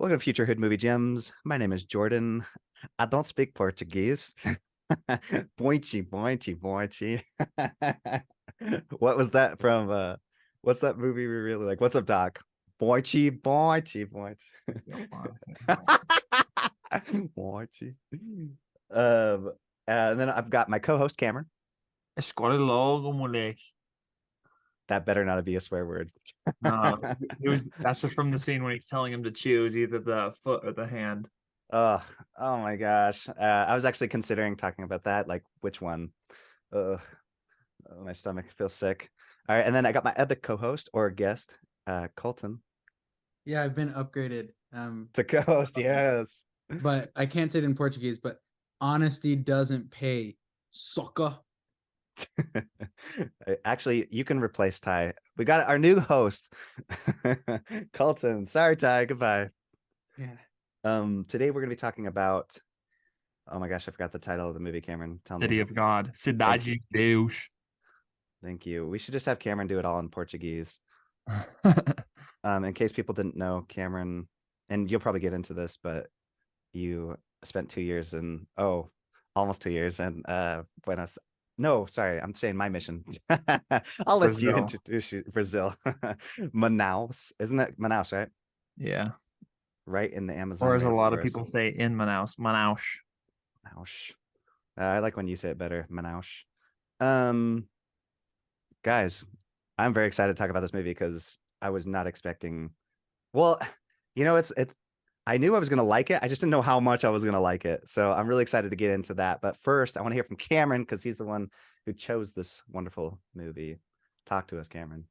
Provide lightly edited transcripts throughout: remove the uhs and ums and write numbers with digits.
Welcome to Future Hood Movie Gems. My name is Jordan. I don't speak Portuguese. Boinchi, boinchi, boinchi. What was that from? What's that movie we really like? What's up, Doc? Boinchi, boinchi, boinchi. Boinchi. And then I've got my co-host Cameron. Escolhe logo, moleque. That better not be a swear word. That's just from the scene when he's telling him to choose either the foot or the hand. Ugh. Oh my gosh. I was actually considering talking about that. Like, which one? Ugh. Oh, my stomach feels sick. All right, and then I got my other co-host or guest, Colton, Yeah, I've been upgraded. to co-host. Yes. But I can't say it in Portuguese, but honesty doesn't pay. Soca. Actually, you can replace Ty. We got our new host, Colton. Sorry, Ty. Goodbye. Yeah. Today we're gonna be talking about. Oh my gosh, I forgot the title of the movie. Cameron, tell me. City of God. Cidade de Deus. Thank you. We should just have Cameron do it all in Portuguese. In case people didn't know, Cameron, and you'll probably get into this, but you spent 2 years in almost 2 years in Buenos. No, sorry, I'm saying my mission. I'll let you Brazil. introduce Brazil. Manaus, isn't it Manaus, right? Yeah. Right in the Amazon. Or as a lot of rainforest. people say in Manaus. Manaus. Manaus. I like when you say it better, Manaus. Guys, I'm very excited to talk about this movie because I was not expecting. Well, it's. I knew I was gonna like it. I just didn't know how much I was gonna like it. So I'm really excited to get into that. But first, I want to hear from Cameron because he's the one who chose this wonderful movie. Talk to us, Cameron.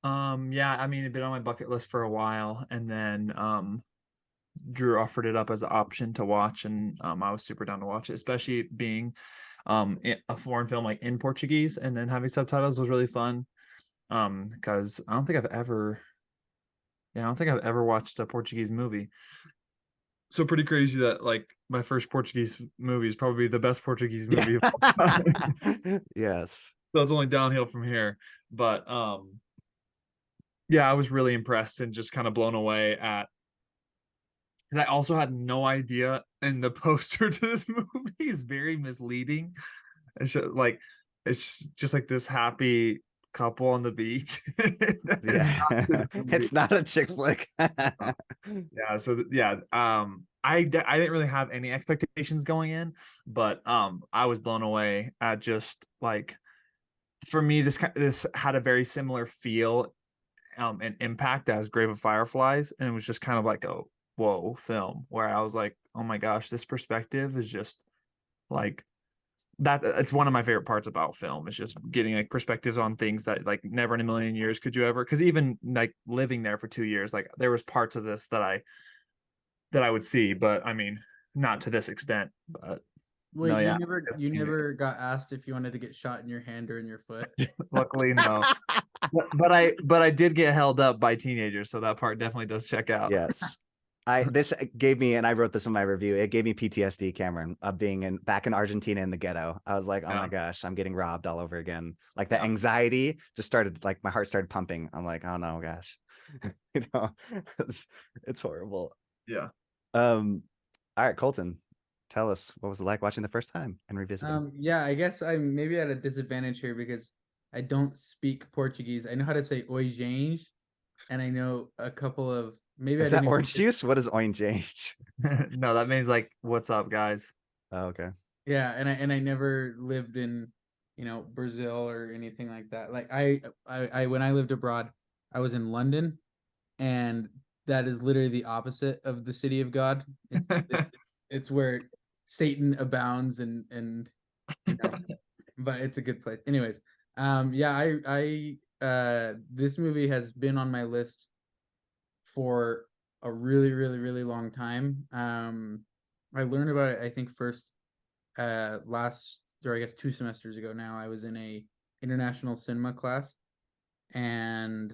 Yeah, I mean, it'd been on my bucket list for a while, and then Drew offered it up as an option to watch, and I was super down to watch it, especially being a foreign film like in Portuguese, and then having subtitles was really fun. Because I don't think I've ever watched a Portuguese movie. So pretty crazy that like my first Portuguese movie is probably the best Portuguese movie of all time. Yes. So it's only downhill from here. But yeah, I was really impressed and just kind of blown away at, because I also had no idea, and the poster to this movie is very misleading. It's just like this happy couple on the beach. Yeah. It's not a chick flick. Yeah, so yeah, I didn't really have any expectations going in, but I was blown away at just like, for me this had a very similar feel and impact as Grave of Fireflies, and it was just kind of like a whoa film where I was like, oh my gosh, this perspective is just like that. It's one of my favorite parts about film, is just getting like perspectives on things that like never in a million years could you ever, because even like living there for 2 years, like there was parts of this that I would see, but I mean, not to this extent. But Wait, no, yeah, you never got asked if you wanted to get shot in your hand or in your foot. luckily no. But I did get held up by teenagers, so that part definitely does check out. Yes. This gave me, and I wrote this in my review, it gave me PTSD, Cameron, of being back in Argentina in the ghetto. I was like, oh my gosh, I'm getting robbed all over again. Like the anxiety just started, like my heart started pumping. I'm like, oh no, gosh. It's horrible. Yeah. All right, Colton, tell us, what was it like watching the first time and revisiting? Yeah, I guess I'm maybe at a disadvantage here because I don't speak Portuguese. I know how to say oi gente, and I know a couple of maybe Is I that didn't orange juice? What is orange? No, that means like, what's up, guys? Oh, okay. Yeah, and I never lived in, Brazil or anything like that. Like I when I lived abroad, I was in London, and that is literally the opposite of the city of God. It's where Satan abounds, and but it's a good place. Anyways, yeah, I this movie has been on my list for a really, really, really long time. I learned about it, I think, first last, or I guess 2 semesters ago now. I was in a international cinema class, and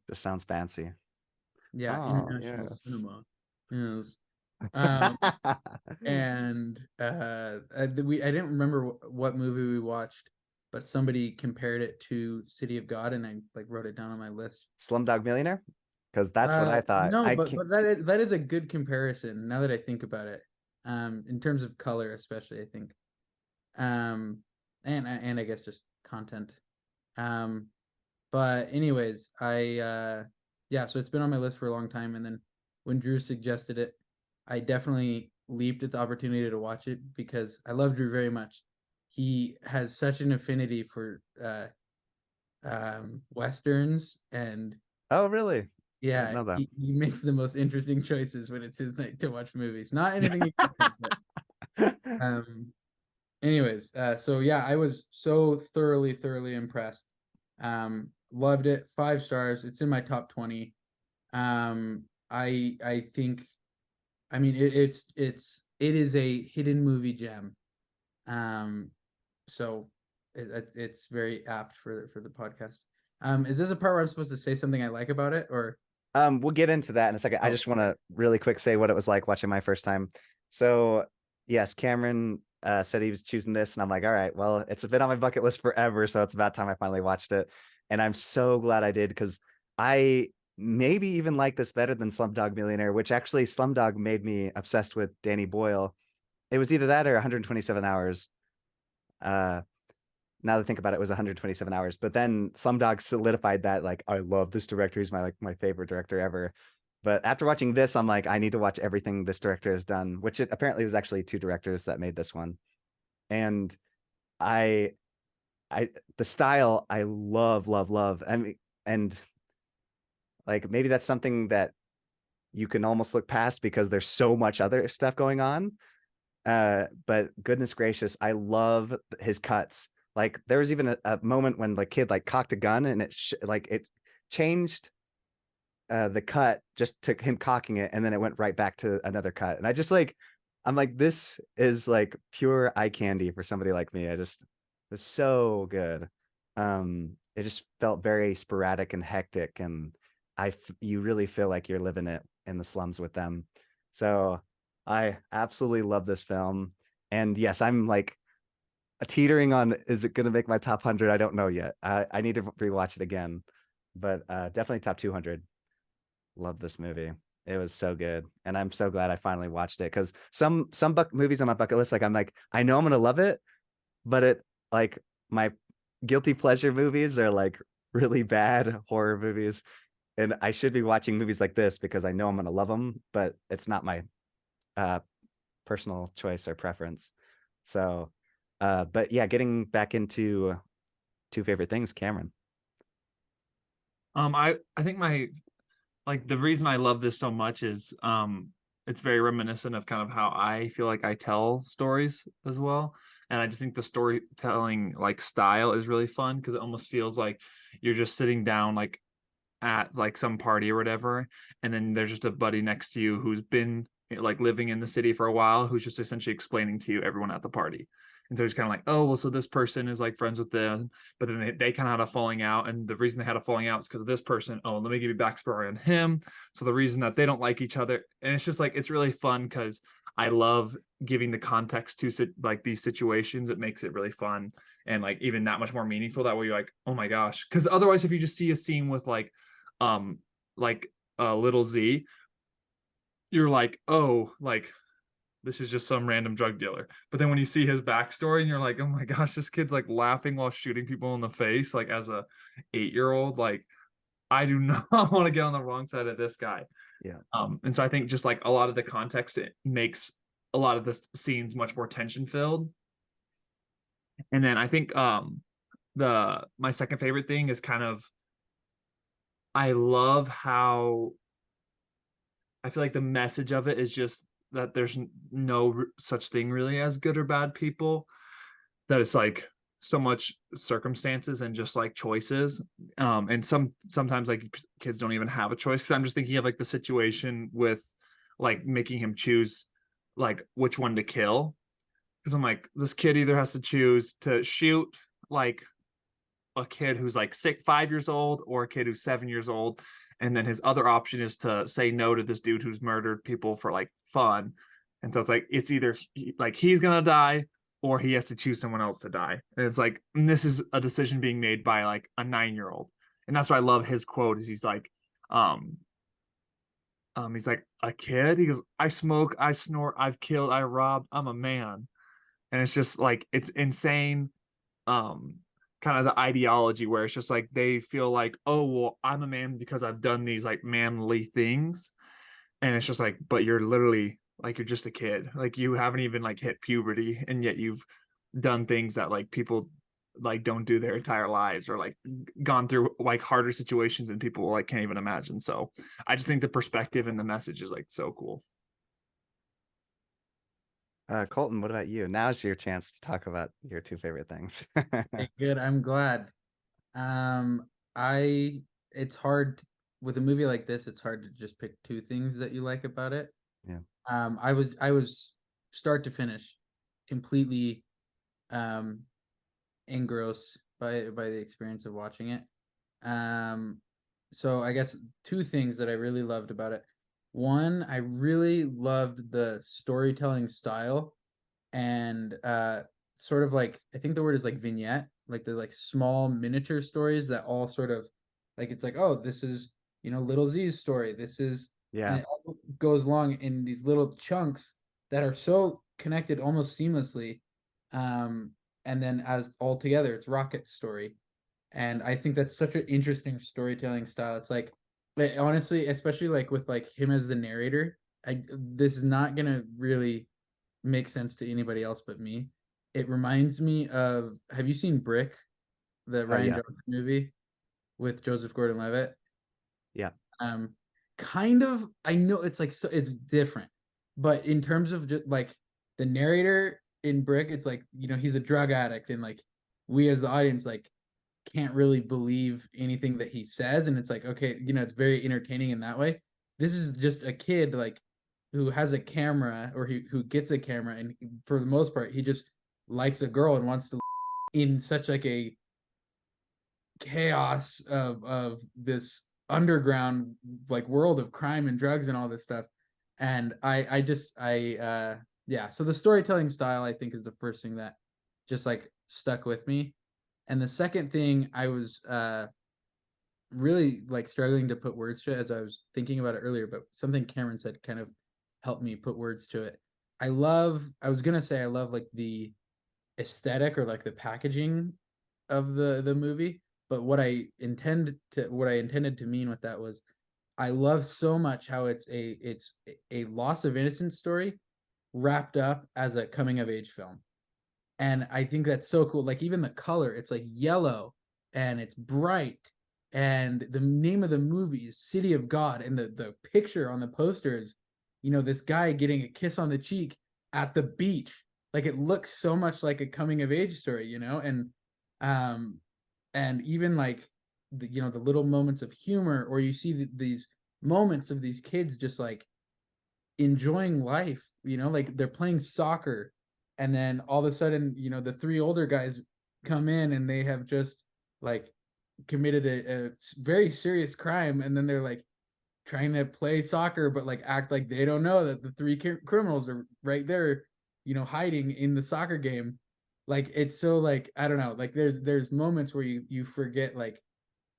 This sounds fancy. yeah, Oh, international yes. cinema. Yes. And I didn't remember what movie we watched, but somebody compared it to City of God, and I like wrote it down on my list. Slumdog Millionaire? because that's what I thought. No, I but can't. that is a good comparison now that I think about it. In terms of color, especially, I think. And I guess just content. Um, but anyways, yeah, so it's been on my list for a long time, and then when Drew suggested it, I definitely leaped at the opportunity to watch it because I love Drew very much. He has such an affinity for westerns, and Oh, really? I didn't yeah, know that. he makes the most interesting choices when it's his night to watch movies. Not anything against him, but um anyways, so yeah, I was so thoroughly impressed. Loved it. 5 stars. It's in my top 20. I think, I mean, it is a hidden movie gem. Um, so it's very apt for the podcast. Is this a part where I'm supposed to say something I like about it, or? We'll get into that in a second. I Oh, just want to really quick say what it was like watching my first time. So, yes, Cameron said he was choosing this, and I'm like, all right, well, it's been on my bucket list forever, so it's about time I finally watched it. And I'm so glad I did because I maybe even like this better than Slumdog Millionaire, which actually Slumdog made me obsessed with Danny Boyle. It was either that or 127 hours. Uh, Now that I think about it, it was 127 hours. But then Slumdog solidified that, like, I love this director. He's my favorite director ever. But after watching this, I'm like, I need to watch everything this director has done, which it apparently was actually 2 directors that made this one. And I I the style I love. I mean, and like maybe that's something that you can almost look past because there's so much other stuff going on. But goodness gracious, I love his cuts. Like there was even a moment when the kid like cocked a gun and it changed the cut just took him cocking it and then it went right back to another cut. And I'm like, this is like pure eye candy for somebody like me. It was so good. It just felt very sporadic and hectic, and you really feel like you're living it in the slums with them. So I absolutely love this film. And yes, I'm like teetering on, is it going to make my top 100? I don't know yet. I need to rewatch it again, but definitely top 200. Love this movie. It was so good, and I'm so glad I finally watched it because some movies on my bucket list, like I'm like, I know I'm gonna love it, but it like my guilty pleasure movies are like really bad horror movies, and I should be watching movies like this because I know I'm gonna love them, but it's not my uh personal choice or preference. So, but yeah, getting back into two favorite things, Cameron. I think my like the reason I love this so much is it's very reminiscent of kind of how I feel like I tell stories as well. And I just think the storytelling like style is really fun because it almost feels like you're just sitting down like at like some party or whatever, and then there's just a buddy next to you who's been like living in the city for a while, who's just essentially explaining to you everyone at the party. And so he's kind of like, oh well, so this person is like friends with them, but then they kind of had a falling out, and the reason they had a falling out is because of this person. Oh, let me give you backstory on him. So the reason that they don't like each other, and it's just like it's really fun because I love giving the context to like these situations. It makes it really fun and like even that much more meaningful. That way you're like, oh my gosh, because otherwise if you just see a scene with um like little Z, you're like, oh, like this is just some random drug dealer. But then when you see his backstory and you're like, oh my gosh, this kid's like laughing while shooting people in the face, like as a 8-year-old, like I do not want to get on the wrong side of this guy. Yeah. And so I think just like a lot of the context, it makes a lot of the scenes much more tension filled. And then I think the my second favorite thing is kind of I love how I feel like the message of it is just that there's no such thing really as good or bad people. That it's like so much circumstances and just like choices. And sometimes like kids don't even have a choice. Because I'm just thinking of like the situation with like making him choose like which one to kill. Because I'm like, this kid either has to choose to shoot like a kid who's like 5 years old or a kid who's 7 years old, and then his other option is to say no to this dude who's murdered people for like fun. And so it's like it's either like he's gonna die or he has to choose someone else to die. And it's like this is a decision being made by like a 9-year-old. And that's why I love his quote is he's like He's like, a kid? He goes, I smoke, I snort, I've killed, I robbed, I'm a man. And it's just like it's insane, um, kind of the ideology where it's just like they feel like, oh well, I'm a man because I've done these like manly things. And it's just like, but you're literally like you're just a kid. Like you haven't even like hit puberty, and yet you've done things that like people like don't do their entire lives, or like gone through like harder situations and people like can't even imagine. So I just think the perspective and the message is like so cool. Colton, what about you? Now's your chance to talk about your two favorite things. Okay, good. I'm glad. Um, I it's hard with a movie like this. It's hard to just pick two things that you like about it. Yeah. I was start to finish completely um engrossed by the experience of watching it. Um, so I guess two things that I really loved about it. One, I really loved the storytelling style and sort of like I think the word is like vignette, like the like small miniature stories that all sort of like it's like, oh, this is, little Z's story. This is and Yeah. it all goes along in these little chunks that are so connected almost seamlessly. Um, and then as all together, it's Rocket's story. And I think that's such an interesting storytelling style. It's like honestly, especially like with like him as the narrator, this is not gonna really make sense to anybody else but me. It reminds me of, have you seen Brick, the Oh Ryan yeah. Johnson movie with Joseph Gordon-Levitt? Yeah. Um, kind of. I know it's like so it's different, but in terms of just like the narrator in Brick, it's like he's a drug addict, and like we as the audience like can't really believe anything that he says, and it's like okay, it's very entertaining in that way. This is just a kid like who has a camera or who gets a camera, and for the most part he just likes a girl and wants to in such like a chaos of this underground like world of crime and drugs and all this stuff. And I just yeah, so the storytelling style I think is the first thing that just like stuck with me. And the second thing I was really like struggling to put words to it as I was thinking about it earlier, but something Cameron said kind of helped me put words to it. I was gonna say I love like the aesthetic or like the packaging of the movie, but what I intended to mean with that was I love so much how it's a loss of innocence story wrapped up as a coming of age film. And I think that's so cool. Like even the color, it's like yellow and it's bright. And the name of the movie is City of God. And the picture on the poster is, this guy getting a kiss on the cheek at the beach. Like it looks so much like a coming of age story, um, and even like the little moments of humor, or you see these moments of these kids just like enjoying life, like they're playing soccer, and then all of a sudden, the three older guys come in and they have just like committed a very serious crime, and then they're like trying to play soccer but like act like they don't know that the three criminals are right there, hiding in the soccer game. Like it's so like I don't know, like there's moments where you forget like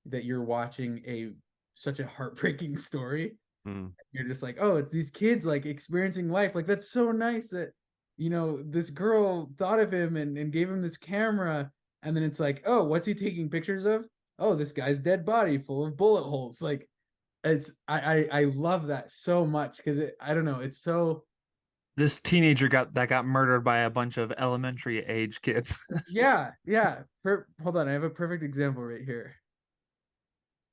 that you're watching a such a heartbreaking story. Mm. You're just like, oh, it's these kids like experiencing life. Like that's so nice that this girl thought of him and gave him this camera, and then it's like, oh, what's he taking pictures of? Oh, this guy's dead body full of bullet holes. Like it's I love that so much because I don't know, it's so This teenager got murdered by a bunch of elementary age kids. yeah, yeah. Hold on, I have a perfect example right here.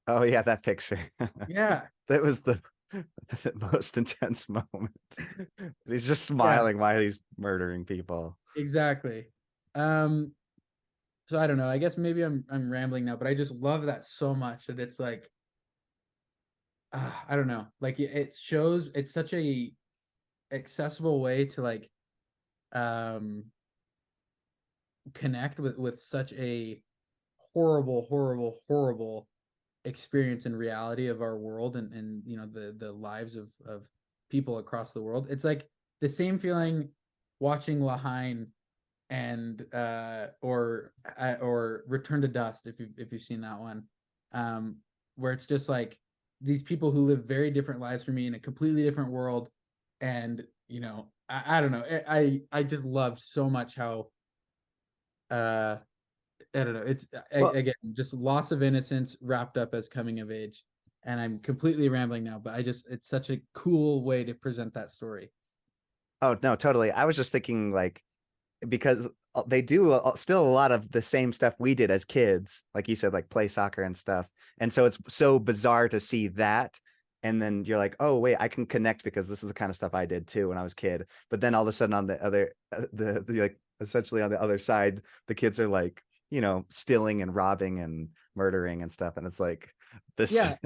Oh yeah, that picture. Yeah, That was the most intense moment. He's just yeah, smiling while he's murdering people. exactly. Um, so I don't know. I guess maybe I'm rambling now, but I just love that so much that it's like I don't know. Like it shows it's such a accessible way to like um connect with such a horrible, horrible, horrible experience and reality of our world and the lives of people across the world. It's like the same feeling watching Lahain and or Return to Dust if you've seen that one, where it's just like these people who live very different lives from me in a completely different world. And, you know, I don't know. I just loved so much how, I don't know. It's Well, again just loss of innocence wrapped up as coming of age. And I'm completely rambling now, but it's such a cool way to present that story. oh no, totally. I was just thinking like because they do still a lot of the same stuff we did as kids, like you said, like play soccer and stuff. And so it's so bizarre to see that. And then you're like, oh, wait, I can connect because this is the kind of stuff I did too when I was a kid. But then all of a sudden on the other, the like essentially on the other side, the kids are like, you know, stealing and robbing and murdering and stuff. And it's like, this Yeah,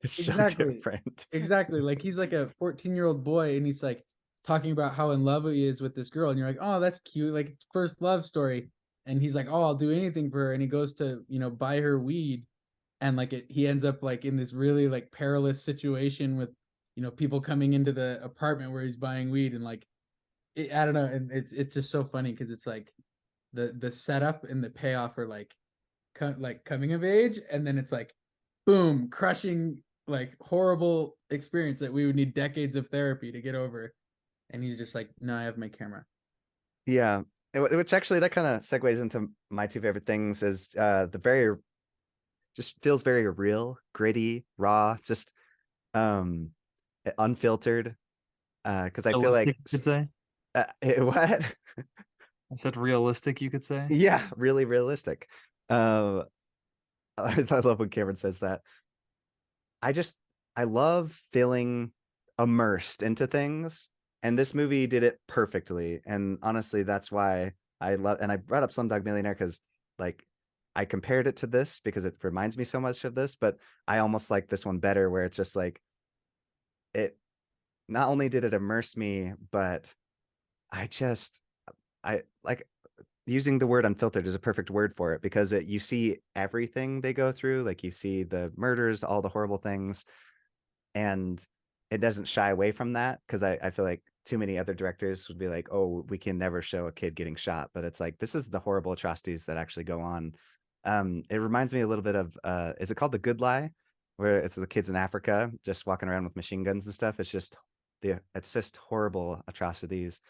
is so exactly. different. Exactly. Like he's like a 14-year-old boy and he's like talking about how in love he is with this girl. And you're like, oh, that's cute. Like first love story. And he's like, oh, I'll do anything for her. And he goes to, you know, buy her weed. And like he ends up like in this really like perilous situation with, you know, people coming into the apartment where he's buying weed. And like, I don't know. And it's just so funny because it's like the setup and the payoff are like, like coming of age. And then it's like, boom, crushing, like horrible experience that we would need decades of therapy to get over. And he's just like, no, I have my camera. Yeah. Which actually that kind of segues into my two favorite things is the very just feels very real, gritty, raw, just um unfiltered. Because I feel like Realistic, you could say. what? I said realistic, you could say. Yeah, really realistic. Uh, I love when Cameron says that. I just I love feeling immersed into things, and this movie did it perfectly. And honestly, that's why I love. And I brought up Slumdog Millionaire because like I compared it to this because it reminds me so much of this, but I almost like this one better, where it's just like it. Not only did it immerse me, but I just I like using the word unfiltered is a perfect word for it because you see everything they go through, like you see the murders, all the horrible things, and it doesn't shy away from that because I feel like too many other directors would be like, oh, we can never show a kid getting shot, but it's like this is the horrible atrocities that actually go on. It reminds me a little bit of is it called The Good Lie, where it's the kids in Africa just walking around with machine guns and stuff. It's just horrible atrocities,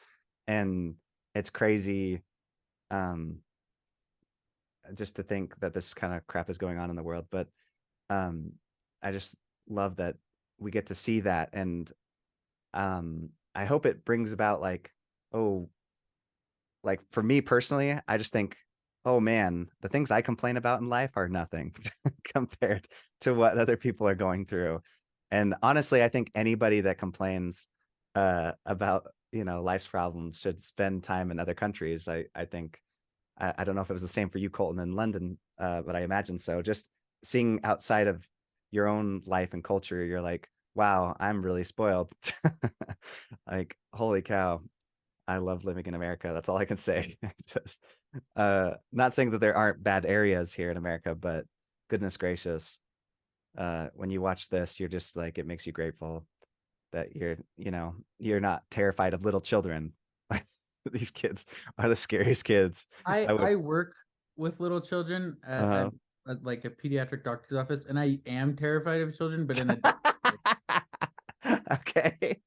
and it's crazy um just to think that this kind of crap is going on in the world. But um I just love that we get to see that. And I hope it brings about like, oh, like for me personally, I just think, oh man, the things I complain about in life are nothing compared to what other people are going through. And honestly, I think anybody that complains about, you know, life's problems should spend time in other countries. I think I don't know if it was the same for you, Colton, in London, but I imagine so. Just seeing outside of your own life and culture, you're like, wow, I'm really spoiled. Like, holy cow, I love living in America. That's all I can say. Just not saying that there aren't bad areas here in America, but goodness gracious, when you watch this, you're just like, it makes you grateful that you're not terrified of little children. These kids are the scariest kids. I would. I work with little children uh at like a pediatric doctor's office, and I am terrified of children, but in a different way. Okay.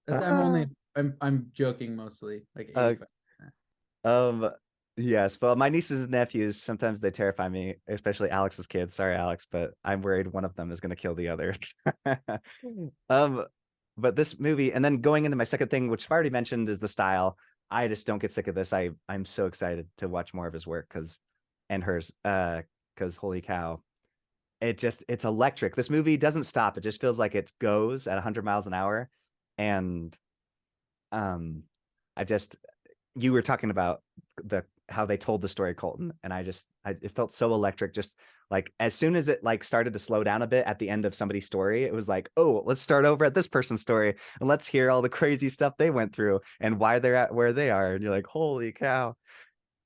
That's I'm only I'm joking mostly, like uh, 85%. um, yes, well, my nieces and nephews, sometimes they terrify me, especially Alex's kids. Sorry, Alex, but I'm worried one of them is going to kill the other. um, but this movie, and then going into my second thing, which I've already mentioned, is the style. I just don't get sick of this. I'm so excited to watch more of his work and hers, because holy cow, it's electric. This movie doesn't stop. It just feels like it goes at 100 miles an hour. And um I just you were talking about how they told the story, Colton, and it felt so electric. Just like as soon as it like started to slow down a bit at the end of somebody's story, it was like, oh, let's start over at this person's story and let's hear all the crazy stuff they went through and why they're at where they are. And you're like, holy cow.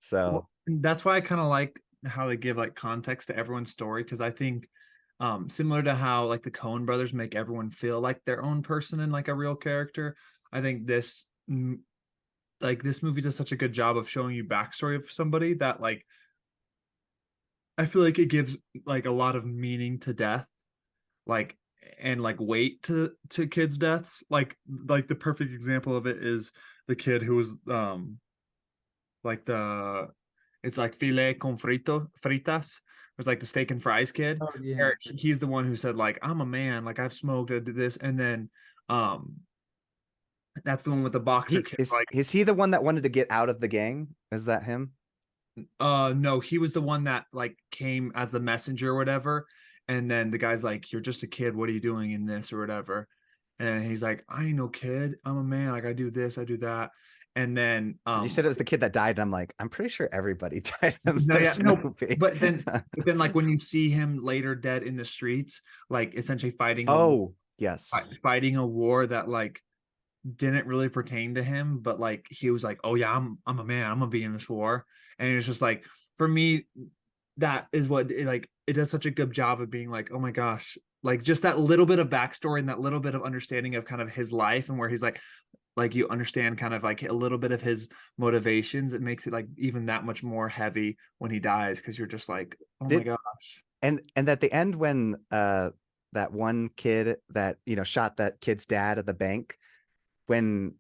So Well, that's why I kind of like how they give like context to everyone's story, because I think similar to how like the Coen brothers make everyone feel like their own person and like a real character, I think this movie does such a good job of showing you backstory of somebody that like I feel like it gives like a lot of meaning to death, like and like weight to kids' deaths. Like the perfect example of it is the kid who was like the it's like filet con fritas. It was like the steak and fries kid. Oh yeah. Where he's the one who said like I'm a man, like I've smoked, I did this, and then um that's the one with the boxer He kid. Like is he the one that wanted to get out of the gang? Is that him? no, he was the one that like came as the messenger or whatever. And then the guy's like, "You're just a kid. What are you doing in this or whatever?" And he's like, "I ain't no kid. I'm a man. Like I do this, I do that." And then 'Cause you said it was the kid that died, and I'm like, I'm pretty sure everybody died in no, yeah, this no, movie. but then like when you see him later dead in the streets, like essentially Oh, yes. fighting a war that like didn't really pertain to him, but like he was like, "Oh yeah, I'm a man. I'm gonna be in this war." And it's just like for me, that is what like it does such a good job of being like, "Oh my gosh." Like just that little bit of backstory and that little bit of understanding of kind of his life and where he's like you understand kind of like a little bit of his motivations. It makes it like even that much more heavy when he dies because you're just like, oh my Did gosh. and at the end when that one kid that shot that kid's dad at the bank, when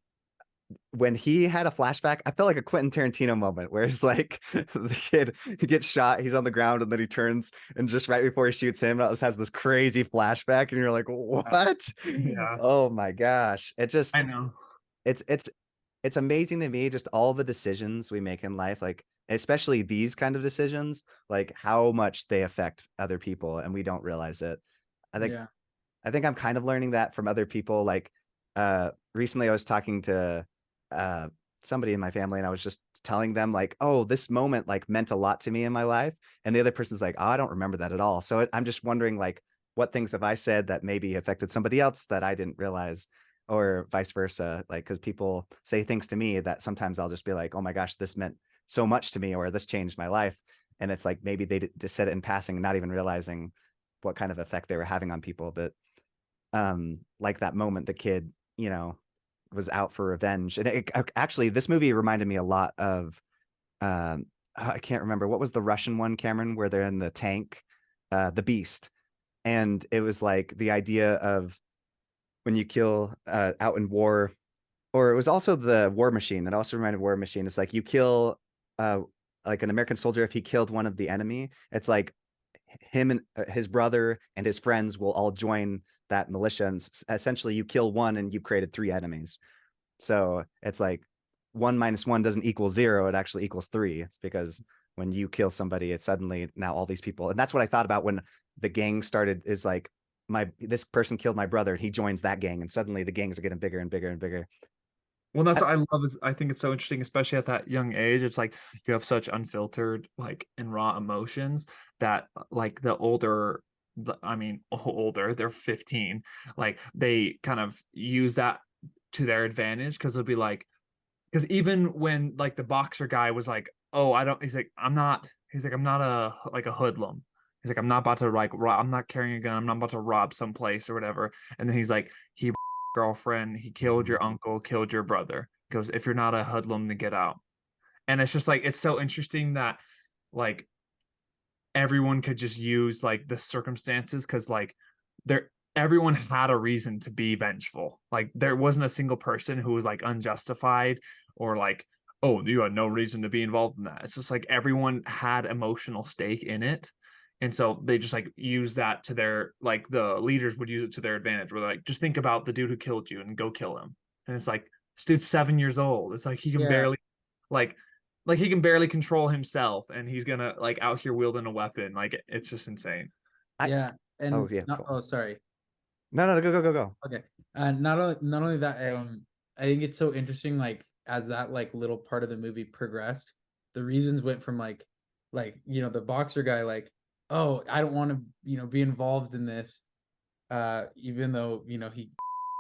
he had a flashback, I felt like a Quentin Tarantino moment where it's like the kid, he gets shot, he's on the ground, and then he turns, and just right before he shoots him, it just has this crazy flashback, and you're like, what? Yeah, Oh my gosh. It I just know. it's it's amazing to me just all the decisions we make in life, like especially these kind of decisions, like how much they affect other people and we don't realize it. I think Yeah. I'm kind of learning that from other people. Like recently I was talking to uh somebody in my family, and I was just telling them like, oh, this moment like meant a lot to me in my life. And the other person's like, oh, I don't remember that at all. So I'm just wondering like what things have I said that maybe affected somebody else that I didn't realize, or vice versa. Like, because people say things to me that sometimes I'll just be like, oh my gosh, this meant so much to me, or this changed my life. And it's like maybe they just said it in passing, not even realizing what kind of effect they were having on people. But like that moment the kid was out for revenge. And actually this movie reminded me a lot of I can't remember what was the Russian one, Cameron, where they're in the tank, the Beast. And it was like the idea of when you kill out in war, or it was also the War Machine. It also reminded War Machine. It's like you kill uh like an American soldier, if he killed one of the enemy, it's like him and his brother and his friends will all join that militia, and essentially you kill one and you created three enemies. So it's like one minus one doesn't equal zero, it actually equals three. It's because when you kill somebody, it's suddenly now all these people. And that's what I thought about when the gang started, is like, this person killed my brother, he joins that gang, and suddenly the gangs are getting bigger and bigger and bigger. Well, that's what I love is I think it's so interesting, especially at that young age. It's like you have such unfiltered, like and raw emotions that like I mean, older, they're 15, like they kind of use that to their advantage because they'll be like, because even when like the boxer guy was like, "Oh, I don't," he's like, "I'm not a like a hoodlum." He's like, "I'm not about to like rob, I'm not carrying a gun. I'm not about to rob someplace or whatever." And then he's like, "He girlfriend, he killed your uncle, killed your brother." He goes, "If you're not a hoodlum, then get out." And it's just like it's so interesting that like everyone could just use like the circumstances because like there everyone had a reason to be vengeful. Like there wasn't a single person who was like unjustified or like, oh, you had no reason to be involved in that. It's just like everyone had emotional stake in it. And so they just like use that to their like the leaders would use it to their advantage. Where they're like, just think about the dude who killed you and go kill him. And it's like, this dude's 7 years old. It's like he can Yeah. barely like he can barely control himself and he's gonna like out here wielding a weapon. Like it's just insane. I Yeah. Oh And yeah, not, cool. oh, sorry. No, no, go go go go. Okay. Not only that, I think it's so interesting, like as that like little part of the movie progressed, the reasons went from like the boxer guy, like, oh, I don't want to, be involved in this, even though, he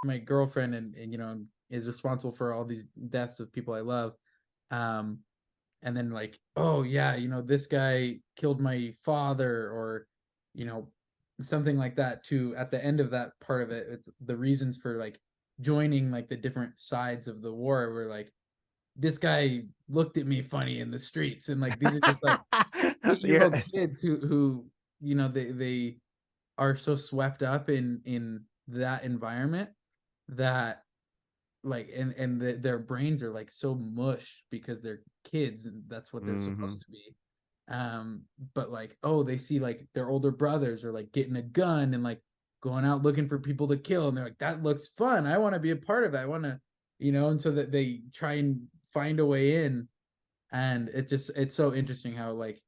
my girlfriend and is responsible for all these deaths of people I love. Um, and then like, oh yeah, this guy killed my father, or you know something like that, to at the end of that part of it, it's the reasons for like joining like the different sides of the war, were like, this guy looked at me funny in the streets, and like these are just like Yeah. 8-year-old kids who they are so swept up in that environment that like their brains are like so mush because they're kids and that's what they're Mhm. supposed to be. But like, oh, they see like their older brothers are like getting a gun and like going out looking for people to kill, and they're like, that looks fun, I want to be a part of that, I want to, and so that they try and find a way in. And it's so interesting how like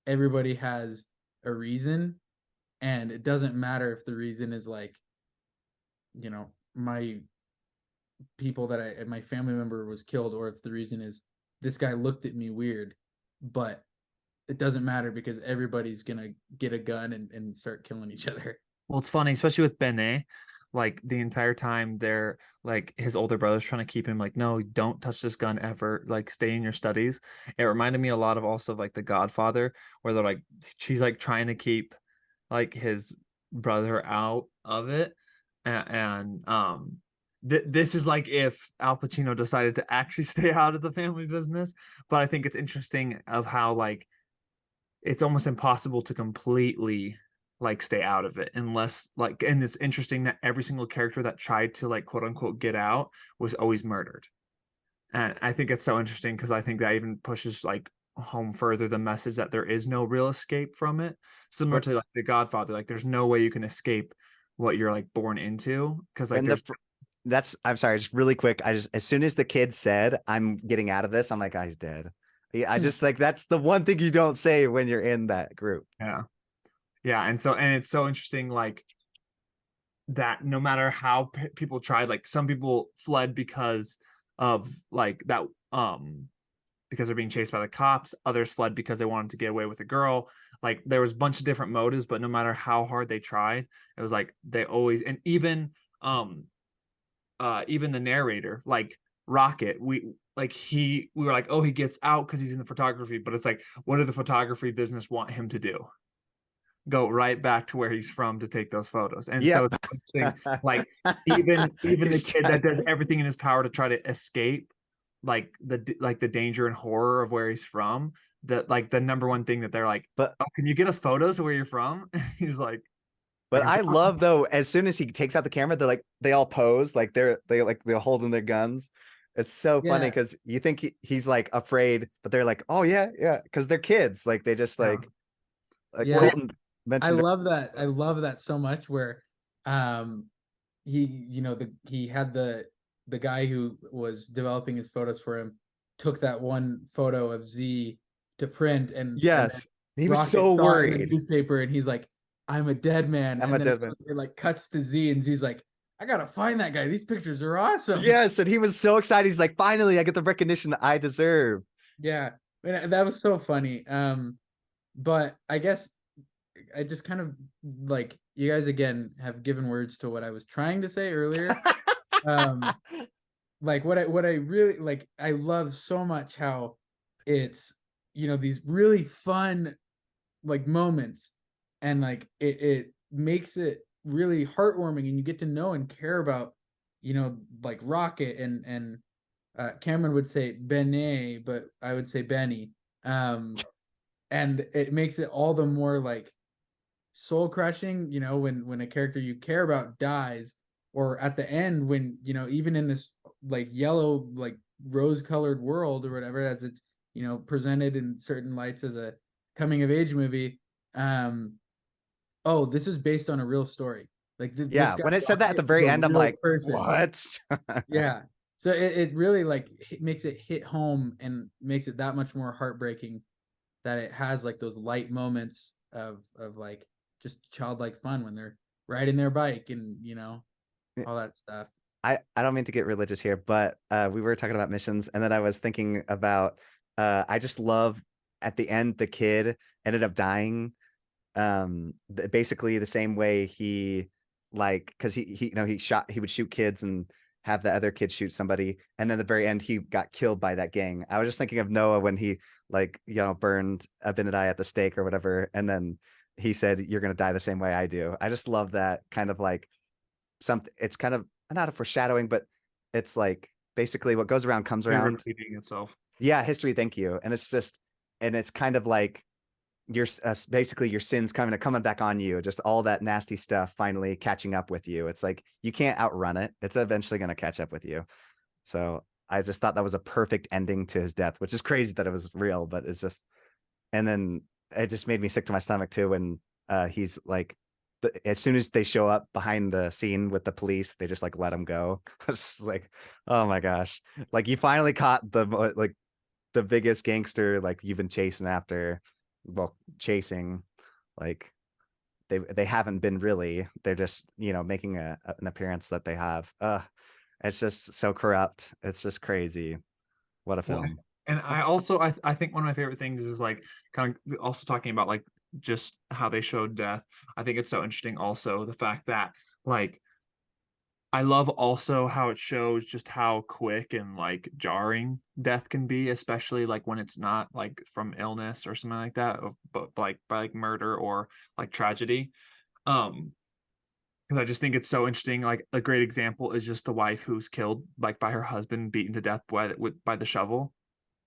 everybody has a reason, and it doesn't matter if the reason is like, my people that my family member was killed, or if the reason is this guy looked at me weird. But it doesn't matter because everybody's gonna get a gun and start killing each other. Well, it's funny, especially with Benet, like the entire time they're like his older brother's trying to keep him like, no, don't touch this gun ever, like stay in your studies. It reminded me a lot of also like The Godfather, where they're like she's like trying to keep like his brother out of it. And this is like if Al Pacino decided to actually stay out of the family business. But I think it's interesting of how like it's almost impossible to completely like stay out of it unless like, and it's interesting that every single character that tried to like quote unquote get out was always murdered. And I think it's so interesting because I think that even pushes like home further the message that there is no real escape from it, similar But to like The Godfather. Like there's no way you can escape what you're like born into, because like when there's that's I'm sorry, just really quick. I just as soon as the kid said I'm getting out of this, I'm like, oh, he's dead. Yeah, I just like that's the one thing you don't say when you're in that group. yeah, yeah. And it's so interesting like that no matter how people tried, like some people fled because of like that, because they're being chased by the cops. Others fled because they wanted to get away with a girl. Like there was a bunch of different motives, but no matter how hard they tried, it was like they always, and even the narrator, like Rocket, we were like, oh, he gets out because he's in the photography, but it's like, what did the photography business want him to do? Go right back to where he's from to take those photos. And so Yep. it's interesting, like even the He's kid that trying. does everything in his power to try to escape the danger and horror of where he's from, that like the number one thing that they're like, But oh, can you get us photos of where you're from? He's like, I but can I try. love though, as soon as he takes out the camera, they're like they all pose like they're holding their guns. It's so funny Yeah, because you think he's like afraid, but they're like, oh yeah, yeah, because they're kids. Like they just Yeah. like yeah. Colton I mentioned. love that. I love that so much. Where, um, he had the guy who was developing his photos for him took that one photo of Z to print, and then Yes, he was Rocket so saw it in the worried. newspaper, and he's like, I'm a dead man. I'm And a then dead man. it like cuts to Z, and Z's like, I gotta find that guy. These pictures are awesome. Yes, and he was so excited. He's like, finally, I get the recognition I deserve. Yeah, and that was so funny. But I guess I just kind of like you guys again have given words to what I was trying to say earlier. Um, like what I really like, I love so much how it's these really fun like moments, and like it makes it really heartwarming, and you get to know and care about like Rocket and Cameron would say Benet, but I would say Benny. And it makes it all the more like soul crushing, when a character you care about dies, or at the end when even in this like yellow like rose colored world or whatever, as it's presented in certain lights as a coming of age movie. um oh, this is based on a real story, like this Yeah, guy when it said that at Rocket the is very a end, I'm real like, person. what? Yeah, so it really like makes it hit home and makes it that much more heartbreaking that it has like those light moments of like just childlike fun when they're riding their bike and all that stuff. I don't mean to get religious here, but we were talking about missions, and then I was thinking about I just love at the end the kid ended up dying basically the same way he like because he he would shoot kids and have the other kid shoot somebody, and then at the very end he got killed by that gang. I was just thinking of Noah when he like burned Abinadi at the stake or whatever, and then he said you're gonna die the same way I do. I just love that kind of like something. It's kind of not a foreshadowing, but it's like basically what goes around comes around. Repeating itself. Yeah, history. Thank you. And it's kind of like basically your sins coming back on you, just all that nasty stuff finally catching up with you. It's like you can't outrun it. It's eventually going to catch up with you. So I just thought that was a perfect ending to his death, which is crazy that it was real, but it's just, and then it just made me sick to my stomach too when he's like, as soon as they show up behind the scene with the police, they just like let him go. It's like, oh my gosh, like you finally caught the biggest gangster like you've been chasing after. Well, chasing, like they haven't been really. They're just making an appearance that they have. It's just so corrupt. It's just crazy. What a film. And I think one of my favorite things is like kind of also talking about like just how they showed death. I think it's so interesting also the fact that like I love also how it shows just how quick and like jarring death can be, especially like when it's not like from illness or something like that, but like by like murder or like tragedy. Because I just think it's so interesting. Like a great example is just the wife who's killed like by her husband, beaten to death by the shovel.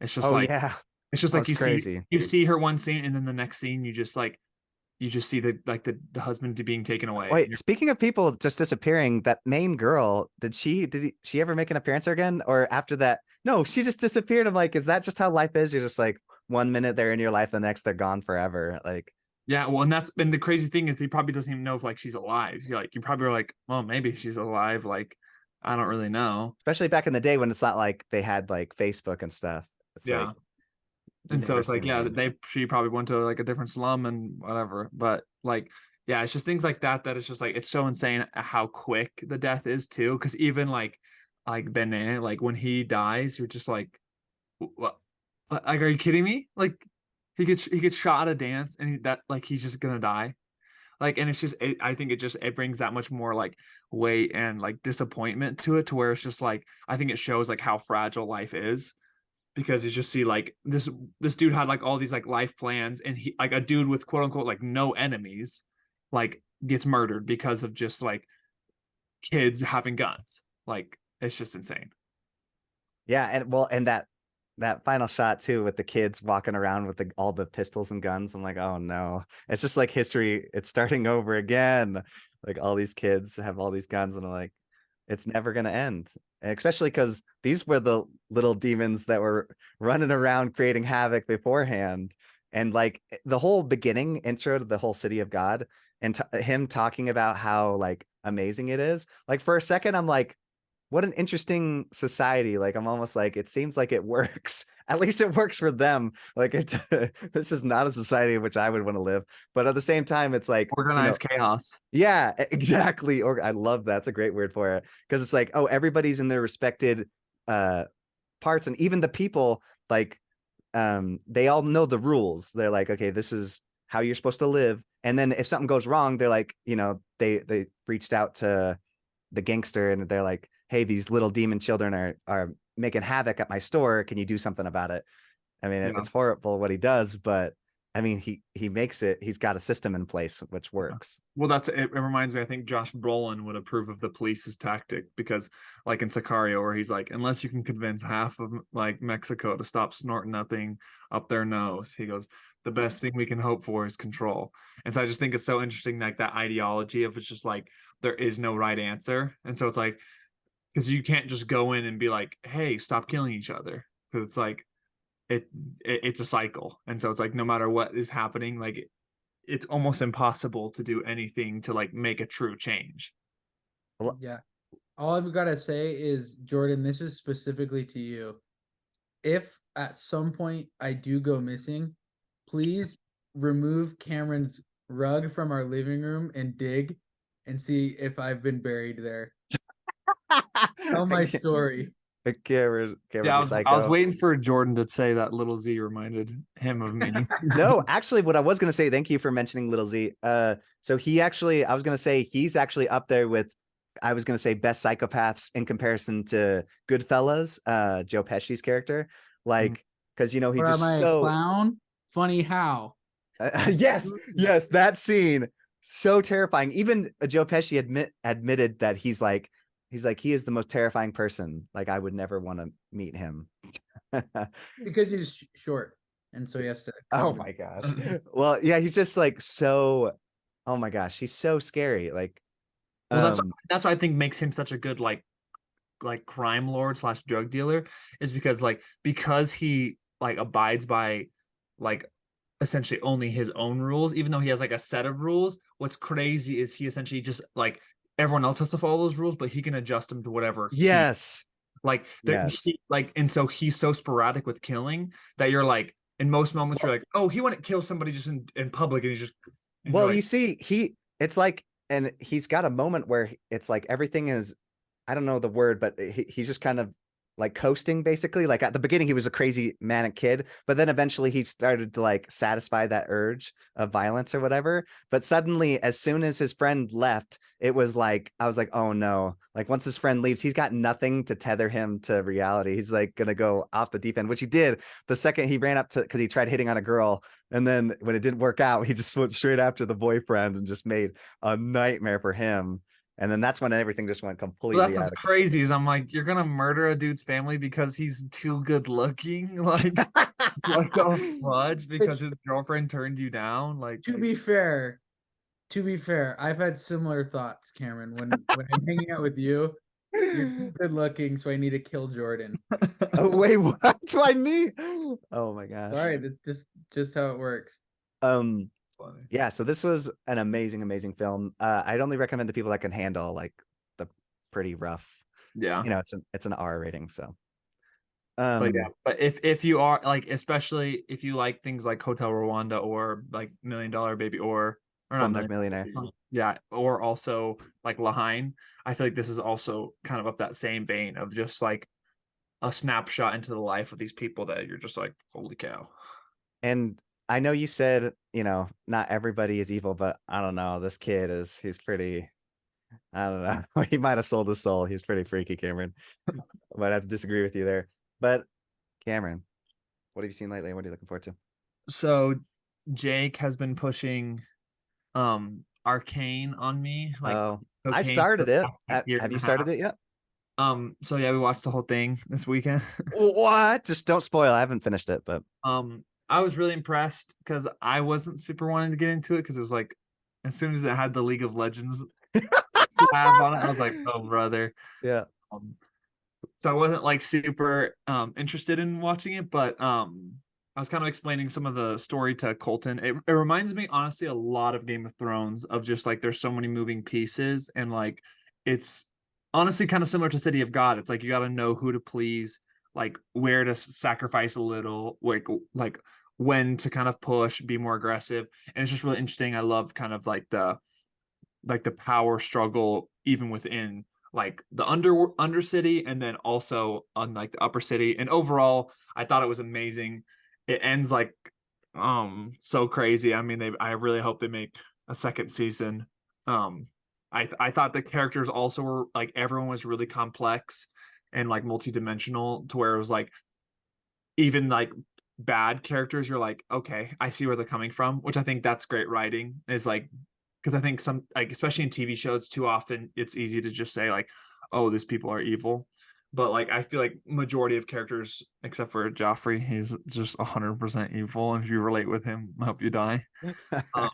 It's just Oh like yeah, it's just like that's crazy. you see her one scene and then the next scene you just see the husband being taken away. Wait, speaking of people just disappearing, that main girl, did she ever make an appearance again? Or after that? No, she just disappeared. I'm like, is that just how life is? You're just like 1 minute they're in your life, the next they're gone forever. Like, yeah, well, and that's been the crazy thing is he probably doesn't even know if like she's alive. You probably are like, well, maybe she's alive. Like, I don't really know. especially back in the day when it's not like they had like Facebook and stuff. It's Yeah. like you And so never it's like, seen yeah, them. she probably went to like a different slum and whatever. But like, yeah, it's just things like that it's just like it's so insane how quick the death is too. Because even like Benet, like when he dies, you're just like, what? Like, are you kidding me? Like he gets shot at a dance and he's just gonna die. Like, and it's just I think it brings that much more like weight and like disappointment to it to where it's just like I think it shows like how fragile life is because you just see like this dude had like all these like life plans and he like a dude with quote unquote like no enemies like gets murdered because of just like kids having guns. Like it's just insane. Yeah, and well, and that final shot too with the kids walking around with all the pistols and guns. I'm like, oh no. It's just like history, it's starting over again. Like all these kids have all these guns, and I'm like, it's never gonna end. And especially because these were the little demons that were running around creating havoc beforehand. And like the whole beginning intro to the whole city of God and him talking about how like amazing it is. Like for a second, I'm like, what an interesting society. Like I'm almost like it seems like it works. At least it works for them. Like this is not a society in which I would want to live. But at the same time, it's like Organized chaos. yeah, exactly. Or I love that's a great word for it. Because it's like, oh, everybody's in their respected parts, and even the people, like they all know the rules. They're like, okay, this is how you're supposed to live. And then if something goes wrong, they're like, they reached out to the gangster and they're like, hey, these little demon children are making havoc at my store. Can you do something about it? I mean, it's horrible what he does, but I mean, he makes it. He's got a system in place which works. Well, it reminds me. I think Josh Brolin would approve of the police's tactic because, like in Sicario, where he's like, unless you can convince half of like Mexico to stop snorting nothing up their nose, he goes, the best thing we can hope for is control. And so I just think it's so interesting, like that ideology of it's just like there is no right answer, and so it's like because you can't just go in and be like, hey, stop killing each other, because it's like it's a cycle, and so it's like no matter what is happening, like it's almost impossible to do anything to like make a true change. Yeah. All I've got to say is, Jordan, this is specifically to you. If at some point I do go missing, please remove Cameron's rug from our living room and dig and see if I've been buried there. Tell my story. Cameron's Yeah, a psycho. I was waiting for Jordan to say that Little Z reminded him of me. No, actually, what I was going to say, thank you for mentioning Little Z. So he actually, I was going to say he's actually up there with, I was going to say best psychopaths in comparison to Goodfellas, Joe Pesci's character. Like, because, he Or just am I so. a clown? Funny how? Yes, that scene. So terrifying. Even Joe Pesci admitted that he's like, he's like, he is the most terrifying person. Like, I would never want to meet him. Because he's short, and so he has to Oh cover. my gosh. Well, yeah, he's just like so. Oh my gosh, he's so scary. Like, Well, um, that's what I think makes him such a good like crime lord slash drug dealer, is because he like abides by like essentially only his own rules, even though he has like a set of rules. What's crazy is he essentially just like everyone else has to follow those rules, but he can adjust them to whatever he yes, like. yes. And so he's so sporadic with killing that you're like, in most moments Well, you're like, oh, he wouldn't kill somebody just in public, and you're well, you like, see, it's like, and he's got a moment where it's like everything is, I don't know the word, but he's just kind of like coasting basically. Like at the beginning, he was a crazy manic kid, but then eventually he started to like satisfy that urge of violence or whatever. But suddenly, as soon as his friend left, it was like, I was like, oh no. Like once his friend leaves, he's got nothing to tether him to reality. He's like going to go off the deep end, which he did the second he ran up to, because he tried hitting on a girl. And then when it didn't work out, he just went straight after the boyfriend and just made a nightmare for him. And then that's when everything just went well, that's completely what's out of crazy is I'm like, you're gonna murder a dude's family because he's too good looking? Like, what the fudge? Because Which, his girlfriend turned you down? Like, to be fair, I've had similar thoughts, Cameron. When I'm hanging out with you, you're too good looking, so I need to kill Jordan. Oh, wait, what do I need? Oh my gosh. Sorry, that's just how it works. Um, funny. yeah, so this was an amazing, amazing film. I'd only recommend to people that can handle like the pretty rough, Yeah. it's an R rating. So But yeah, um but if you are like, especially if you like things like Hotel Rwanda or like $1 Million Baby, or not Slumdog million, Millionaire. yeah, or also like Lahain, I feel like this is also kind of up that same vein of just like a snapshot into the life of these people that you're just like, holy cow. And I know you said, not everybody is evil, but I don't know. This kid he's pretty, I don't know. He might have sold his soul. He's pretty freaky, Cameron. I might have to disagree with you there. But Cameron, what have you seen lately? What are you looking forward to? So Jake has been pushing Arcane on me, like Oh, I cocaine, for started the it. past like year Have and you a half. started it yet? So yeah, we watched the whole thing this weekend. What? Just don't spoil. I haven't finished it, but I was really impressed because I wasn't super wanting to get into it because it was like, as soon as it had the League of Legends slab on it, I was like, oh brother. yeah. Um, so I wasn't like super interested in watching it, but I was kind of explaining some of the story to Colton. It reminds me honestly a lot of Game of Thrones, of just like there's so many moving pieces, and like it's honestly kind of similar to City of God. It's like you got to know who to please, like where to sacrifice a little, like when to kind of push, be more aggressive. And it's just really interesting. I love kind of like the power struggle even within like the undercity, and then also on like the upper city. And overall, I thought it was amazing. It ends like so crazy. I mean, I really hope they make a second season. I thought the characters also were like, everyone was really complex and like multidimensional, to where it was like, even like bad characters, you're like, okay, I see where they're coming from, which I think that's great writing, is like, because I think some, like, especially in TV shows, too often it's easy to just say like, oh, these people are evil. But like, I feel like majority of characters, except for Joffrey, he's just 100% evil, and if you relate with him, I hope you die. Um,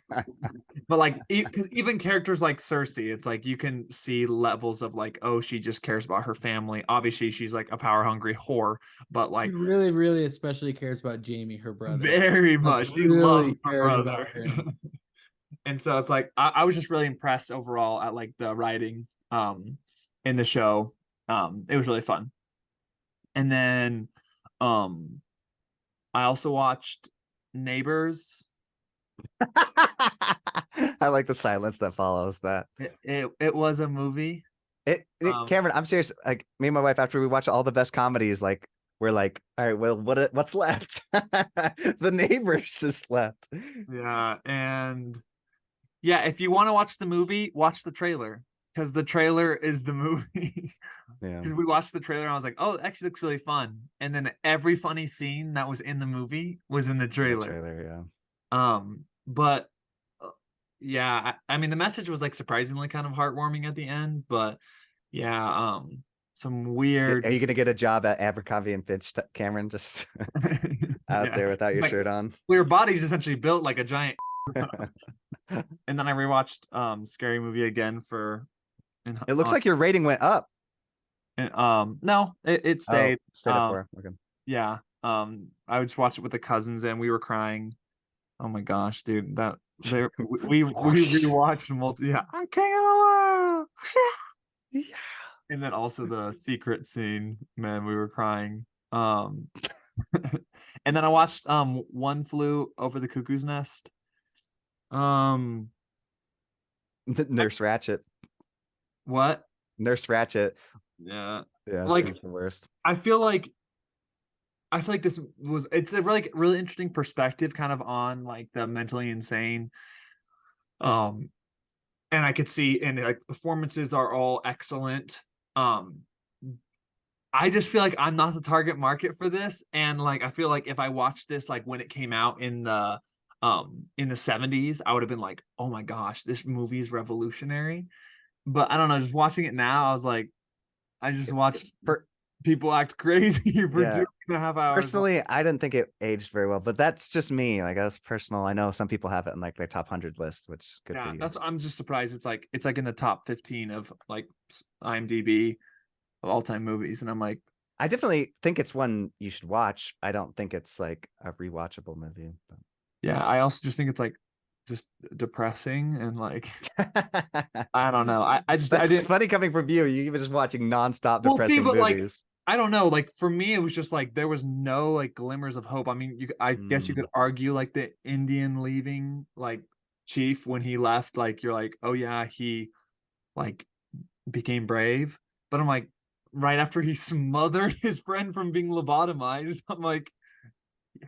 but like, because even characters like Cersei, it's like you can see levels of like, oh, she just cares about her family. Obviously, she's like a power hungry whore, but She like, really, really especially cares about Jamie, her brother. very Like much, she loves really her cares about brother. him. And so it's like, I was just really impressed overall at like the writing in the show. It was really fun. And then I also watched Neighbors. I like the silence that follows that. It was a movie. Cameron, I'm serious. Like me and my wife, after we watch all the best comedies, like we're like, all right, well, what's left? The Neighbors is left. Yeah, and yeah, if you want to watch the movie, watch the trailer, because the trailer is the movie. Yeah. Because we watched the trailer and I was like, oh, it actually looks really fun. And then every funny scene that was in the movie was in the The trailer. trailer, yeah. But yeah, I mean, the message was like surprisingly kind of heartwarming at the end, but Yeah, some Are weird. you gonna get a job at Abercrombie and Fitch, Cameron? Just out Yeah, there without it's your like shirt on. your body's essentially built like a giant. And then I rewatched Scary Movie again for and It looks like your rating went up. no, it Oh, stayed. stayed at 4. Okay. Yeah. I just watched it with the cousins and we were crying. Oh my gosh, dude, that there we rewatched multi. Yeah, I can't. Yeah. And then also the secret scene, man, we were crying. Um, and then I watched One Flew Over the Cuckoo's Nest. Um, Nurse Ratchet. what? Nurse Ratchet. Yeah, Yeah, like she's the worst. I feel like this was it's a really interesting perspective kind of on like the mentally insane. Um, and I could see and like performances are all excellent. Um, I just feel like I'm not the target market for this. And like I feel like if I watched this like when it came out in the 70s, I would have been like, oh my gosh, this movie is revolutionary. But I don't know, just watching it now, I was like, I just watched Per people act crazy for yeah. 2.5 hours. Personally, I didn't think it aged very well, but that's just me. Like that's personal. I know some people have it in like their top 100 list, which good for Yeah, you. that's I'm just surprised it's like in the top 15 of like IMDb of all-time movies. And I'm like, I definitely think it's one you should watch. I don't think it's like a rewatchable movie. yeah, I also just think it's like just depressing and like I don't know. I just I That's didn't funny coming from you. You were just watching nonstop well see, depressing but like movies. I don't know. Like for me, it was just like there was no like glimmers of hope. I mean, I guess you could Mm. argue like the Indian leaving like chief when he left, like you're like, oh yeah, he like became brave. But I'm like, right after he smothered his friend from being lobotomized, I'm like,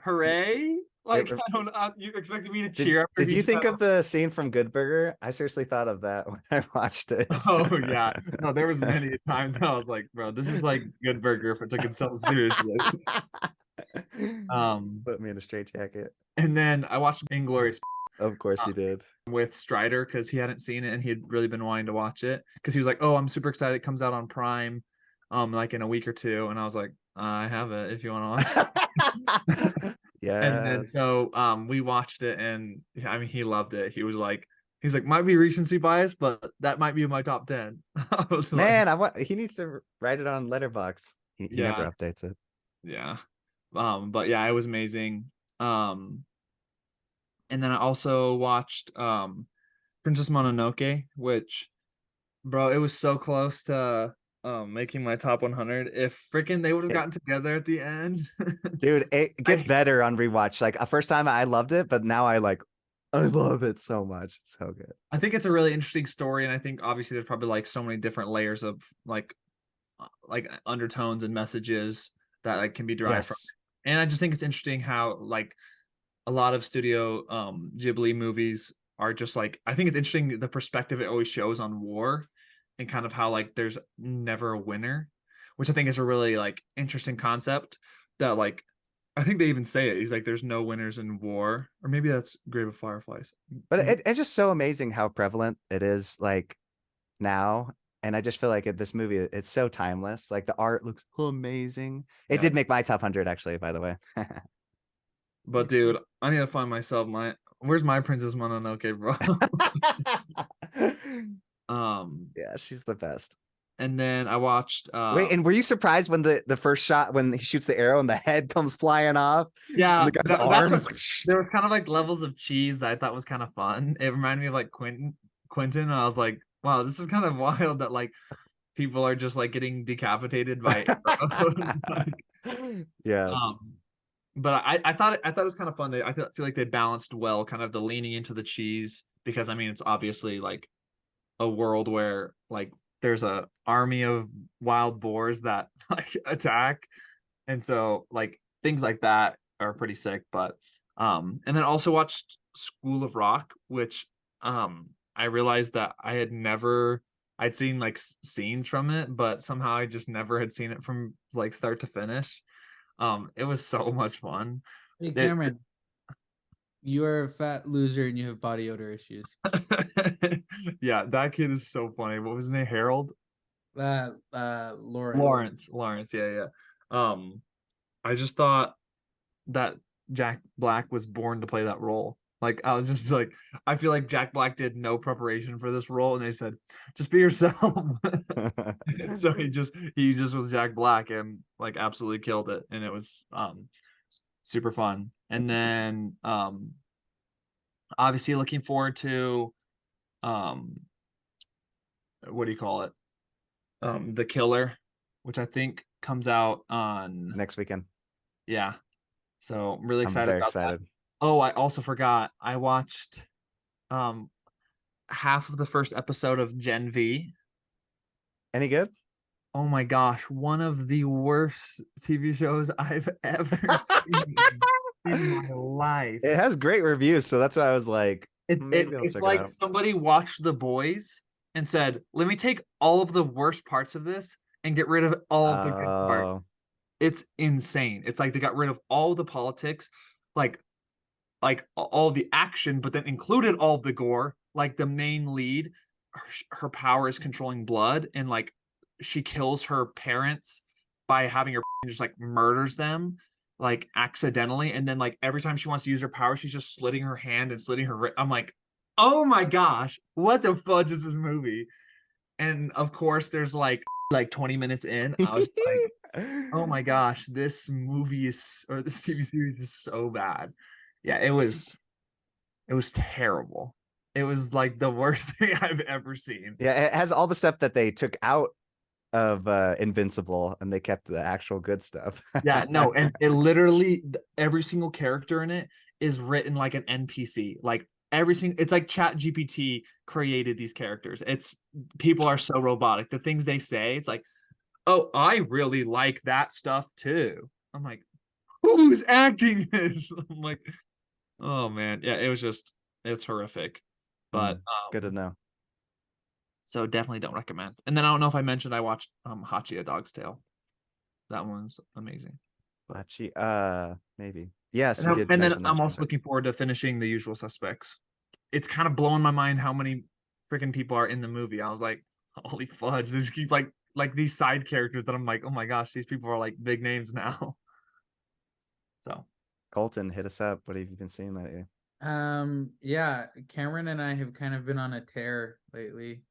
hooray! It, Like I don't know, you expected me to did cheer after did he you just think of the scene from Good Burger? I seriously thought of that when I watched it. oh yeah. No, there was many times I was like, bro, this is like Good Burger if it took itself seriously. Um, Put me in a straitjacket. and then I watched Inglorious Of course you did. with Strider because he hadn't seen it and he had really been wanting to watch it because he was like, "Oh, I'm super excited! It comes out on Prime, like in a week or two." And I was like, "I have it if you want to watch it." And then Yes. so we watched it and I mean he loved it. He's like might be recency bias, but that might be my top 10. I was like, Man, he needs to write it on Letterbox. He yeah, never updates it. yeah. But yeah, it was amazing. And then I also watched Princess Mononoke, which bro, it was so close to making my top 100. If freaking they would have It, gotten together at the end. dude, it gets I better on rewatch. Like a first time I loved it, but now I love it so much. It's so good. I think it's a really interesting story, and I think obviously there's probably like so many different layers of like undertones and messages that like can be derived from Yes. it. And I just think it's interesting how like a lot of studio Ghibli movies are just like I think it's interesting the perspective it always shows on war and kind of how like there's never a winner, which I think is a really like interesting concept that like I think they even say it. He's like, there's no winners in war, or maybe that's Grave of Fireflies. But it's just so amazing how prevalent it is like now. And I just feel like this movie, it's so timeless. Like the art looks amazing. It Yeah, did make my top 100 actually, by the way. but dude, I need to find myself my where's my Princess Mononoke, bro? um, Yeah, she's the best. and then I watched Wait, and were you surprised when the first shot when he shoots the arrow and the head comes flying off and yeah, the guy's arm? there was kind of like levels of cheese that I thought was kind of fun. It reminded me of like Quentin, and I was like, wow, this is kind of wild that like people are just like getting decapitated by arrows. Like, Yes. um, but I thought it was kind of fun. Feel like they balanced well, kind of the leaning into the cheese because I mean it's obviously like a world where like there's a army of wild boars that like attack, and so like things like that are pretty sick. But and then also watched School of Rock, which I realized that I'd seen like scenes from it, but somehow I just never had seen it from like start to finish. It was so much fun. Hey It, Cameron, you are a fat loser and you have body odor issues. yeah, that kid is so funny. What was his name? Harold? Lawrence. Lawrence, yeah. I just thought that Jack Black was born to play that role. Like I was just like, I feel like Jack Black did no preparation for this role, and they said, just be yourself. So he just was Jack Black and like absolutely killed it, and it was super fun. And then obviously looking forward to um what do you call it? The Killer, which I think comes out on Next weekend. yeah. So I'm really I'm excited very about that. excited. Oh, I also forgot. I watched um half of the first episode of Gen V. Any good? Oh my gosh, one of the worst TV shows I've ever seen in my life. It has great reviews, so that's why I was like, maybe I'll It's check it like out. somebody watched The Boys and said, "Let me take all of the worst parts of this and get rid of all of the good Oh, parts." It's insane. It's like they got rid of all the politics, like all the action, but then included all of the gore. Like the main lead, her power is controlling blood, and like she kills her parents by having her just like murders them like accidentally, and then like every time she wants to use her power, she's just slitting her hand and slitting her. I'm like, oh my gosh, what the fudge is this movie? And of course, there's like 20 minutes in, I was just like, oh my gosh, this movie is or this TV series is so bad. Yeah, it was terrible. It was like the worst thing I've ever seen. yeah, it has all the stuff that they took out of Invincible, and they kept the actual good stuff. Yeah, no, and it literally every single character in it is written like an NPC. Like every single, it's like Chat GPT created these characters. It's people are so robotic. The things they say, it's like, oh, I really like that stuff too. I'm like, who's acting this? I'm like, oh man, yeah, it's horrific. But Good to know. so definitely don't recommend. And then I don't know if I mentioned I watched Hachi a Dog's Tale. That one's amazing. Hachi, maybe. Yes, And, you did and then mention that. I'm also looking forward to finishing The Usual Suspects. It's kind of blowing my mind how many freaking people are in the movie. I was like, holy fudge! These keep like these side characters that I'm like, oh my gosh, these people are like big names now. So Colton, hit us up. What have you been seeing lately? Yeah, Cameron and I have kind of been on a tear lately.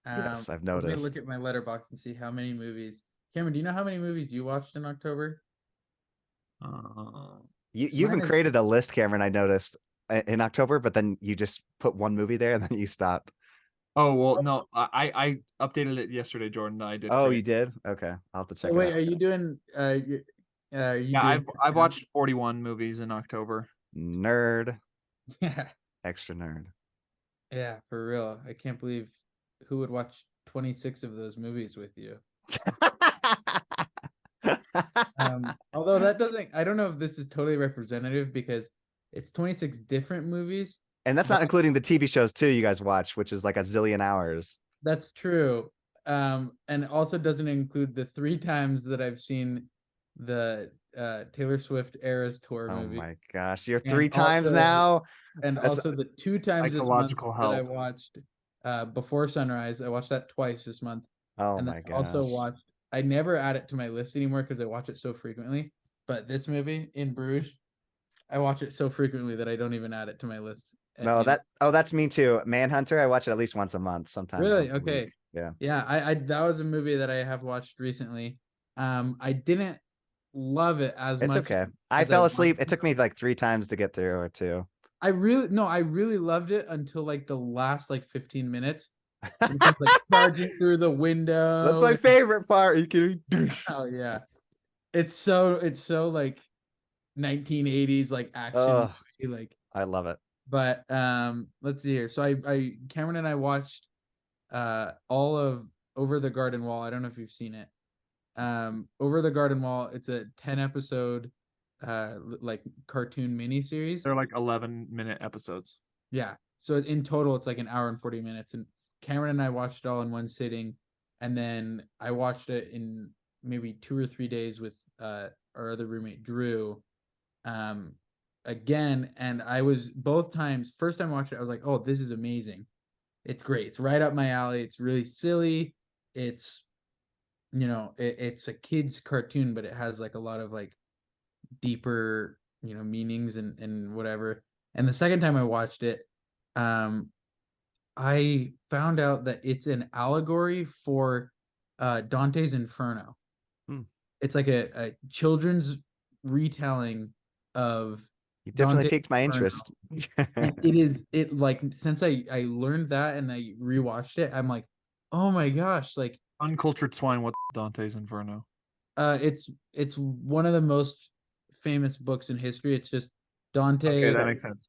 Yes, I've Let me look noticed. at my letterbox and see how many movies. Cameron, do you know how many movies you watched in October? You even Mine is created a list, Cameron, I noticed in October, but then you just put one movie there and then you stopped. oh well, no, I updated it yesterday, Jordan. That I did Oh, you create. did? Okay. I'll have to so check it wait, out. are you doing are you Yeah, doing I've watched 41 movies in October. Nerd, Yeah. extra nerd. Yeah, for real. I can't believe who would watch 26 of those movies with you. Although that doesn't, I don't know if this is totally representative because it's 26 different movies, And that's not but including the TV shows too you guys watch, which is like a zillion hours. that's true. And also doesn't include the 3 times that I've seen the Taylor Swift Eras Tour Oh movie, my gosh. You're and 3 times now. That's also the 2 times this month Psychological that I help. watched Before Sunrise. I watched that twice this month, oh and then my I also gosh. watched. I never add it to my list anymore because I watch it so frequently. But this movie, In Bruges, I watch it so frequently that I don't even add it to my list. No, that's me too. Manhunter, I watch it at least once a month, sometimes Really? once a Okay. week. Yeah. Yeah, I that was a movie that I have watched recently. I didn't love it as It's much okay. I as I fell wanted asleep. It took to. me like 3 times to get through or two. I really loved it until like the last like 15 minutes. When she's like charging through the That's window. my favorite part. Are you kidding me? Oh yeah. It's so like 1980s like action Oh, movie, like. I love it. But let's see here. So I Cameron and I watched all of Over the Garden Wall. I don't know if you've seen it. Over the Garden Wall, it's a 10 episode like cartoon miniseries. They're like 11-minute episodes. Yeah. So in total it's like an hour and 40 minutes, and Cameron and I watched it all in one sitting, and then I watched it in maybe 2 or 3 days with our other roommate Drew. Again, and I was both times, first time I watched it, I was like, oh, this is amazing. It's great. It's right up my alley. It's really silly. It's it's a kid's cartoon, but it has like a lot of like deeper, meanings and whatever. And the second time I watched it, I found out that it's an allegory for Dante's Inferno. Hmm. It's like a children's retelling of You definitely Dante's piqued my Inferno. interest. And it like since I learned that and I rewatched it, I'm like, oh my gosh, like Uncultured swine. What Dante's Inferno? it's one of the most famous books in history. It's just Dante. Okay, that makes sense.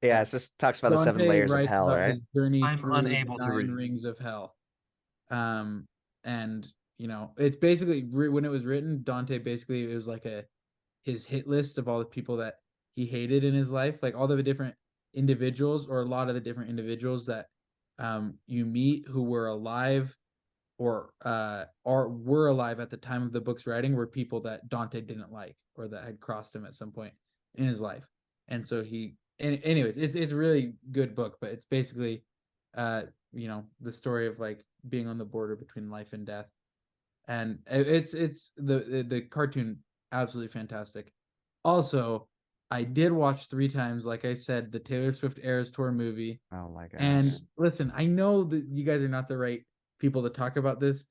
Yeah, it just talks about the 7 Dante layers of writes hell, about right? his journey I'm through the unable to 9 read. rings of hell. And it's basically when it was written, Dante basically it was like his hit list of all the people that he hated in his life, like all the different individuals or a lot of the different individuals that you meet who were alive or were alive at the time of the book's writing were people that Dante didn't like or that had crossed him at some point in his life. And so anyways, it's a really good book, but it's basically the story of like being on the border between life and death. And it's the cartoon absolutely fantastic. Also, I did watch 3 times, like I said, the Taylor Swift Eras Tour movie. Oh my gosh. And listen, I know that you guys are not the right people to talk about this.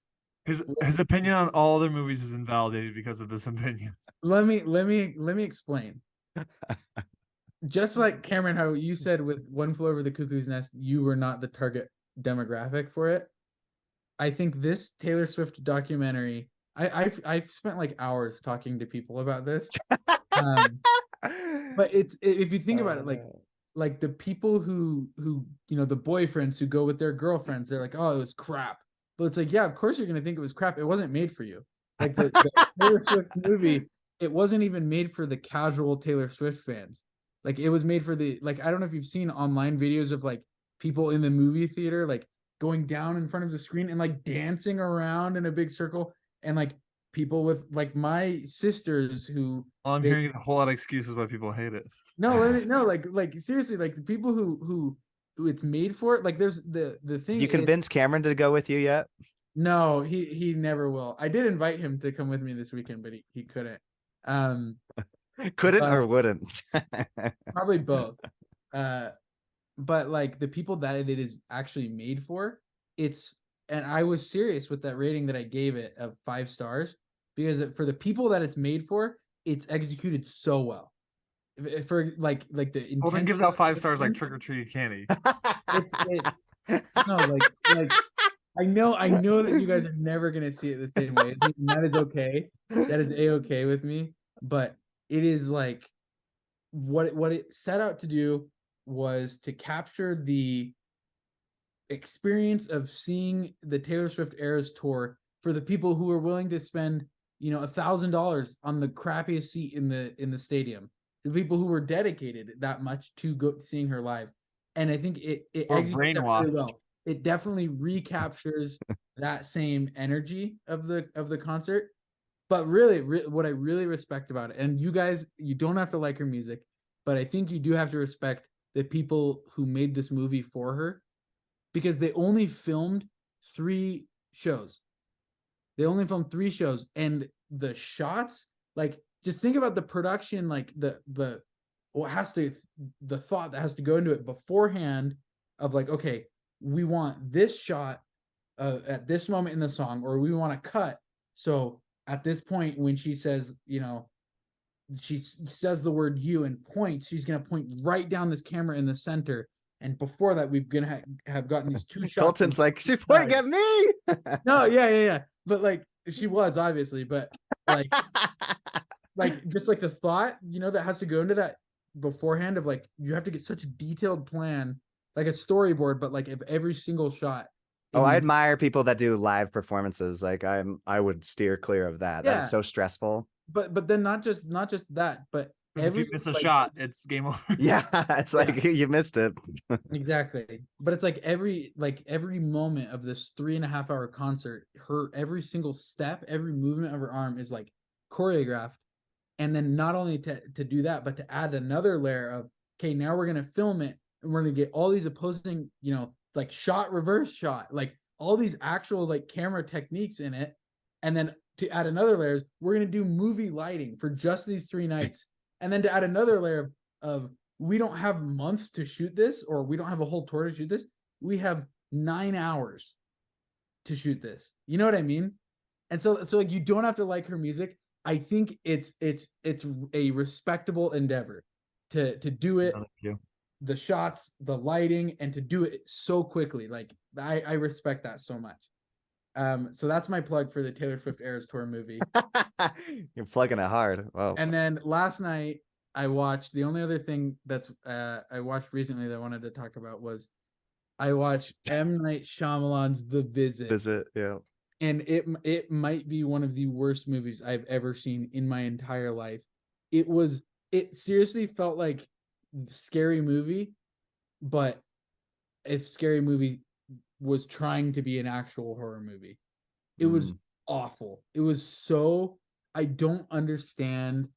His opinion on all other movies is invalidated because of this opinion. Let me explain. Just like Cameron, how you said with One Flew Over the Cuckoo's Nest, you were not the target demographic for it. I think this Taylor Swift documentary, I've spent like hours talking to people about this. But if you think about it, like the people who the boyfriends who go with their girlfriends, they're like, oh, it was crap. But it's like, yeah, of course you're gonna think it was crap. It wasn't made for you. Like the Taylor Swift movie, it wasn't even made for the casual Taylor Swift fans. Like it was made for I don't know if you've seen online videos of like people in the movie theater like going down in front of the screen and like dancing around in a big circle, and like people with like my sisters who All I'm hearing is a whole lot of excuses why people hate it. no, like seriously, like the people who it's made for, like there's the thing. Did you convince Cameron to go with you yet? No, he never will. I did invite him to come with me this weekend, but he couldn't. Couldn't or wouldn't? Probably both. But like the people that it is actually made for, and I was serious with that rating that I gave it of 5 stars because for the people that it's made for, it's executed so well. For like the Colton gives out 5 stars like trick or treat candy. It's no like I know that you guys are never gonna see it the same way. And that is okay. That is a-okay with me. But it is like what it set out to do was to capture the experience of seeing the Taylor Swift Eras tour for the people who are willing to spend $1,000 on the crappiest seat in the stadium. The people who were dedicated that much to go seeing her live. And I think it executes that really well. It definitely recaptures that same energy of the concert. But really, what I really respect about it, and you guys, you don't have to like her music, but I think you do have to respect the people who made this movie for her, because they only filmed 3 shows. They only filmed 3 shows, and the shots, like, just think about the production, like the thought that has to go into it beforehand of like, okay, we want this shot at this moment in the song, or we want to cut. So at this point, when she says, she says the word you and points, she's going to point right down this camera in the center. And before that, we're going to have gotten these 2 shots. Colton's like, she's pointing at me. No, yeah. But like, she was obviously, but like, just like the thought, that has to go into that beforehand of like, you have to get such a detailed plan, like a storyboard, but like of every single shot. Oh, I admire people that do live performances. Like I would steer clear of that. Yeah. That is so stressful. But then not just that, but if you miss a shot, it's game over. Yeah, it's like you missed it. Exactly. But it's like every moment of this 3.5-hour concert, her every single step, every movement of her arm is like choreographed. And then not only to do that, but to add another layer of, okay, now we're gonna film it and we're gonna get all these opposing, like shot, reverse shot, like all these actual like camera techniques in it. And then to add another layer is we're going to do movie lighting for just these 3 nights. And then to add another layer of we don't have months to shoot this, or we don't have a whole tour to shoot this. We have 9 hours to shoot this. You know what I mean? And so like you don't have to like her music. I think it's a respectable endeavor to do it. The shots, the lighting, and to do it so quickly. Like I respect that so much. So that's my plug for the Taylor Swift Eras Tour movie. You're plugging it hard. Wow. And then last night I watched, the only other thing that's I watched recently that I wanted to talk about was I watched M. Night Shyamalan's The Visit. Yeah. And it might be one of the worst movies I've ever seen in my entire life. It seriously felt like Scary Movie, but if Scary Movie was trying to be an actual horror movie. It was awful. It was so, I don't understand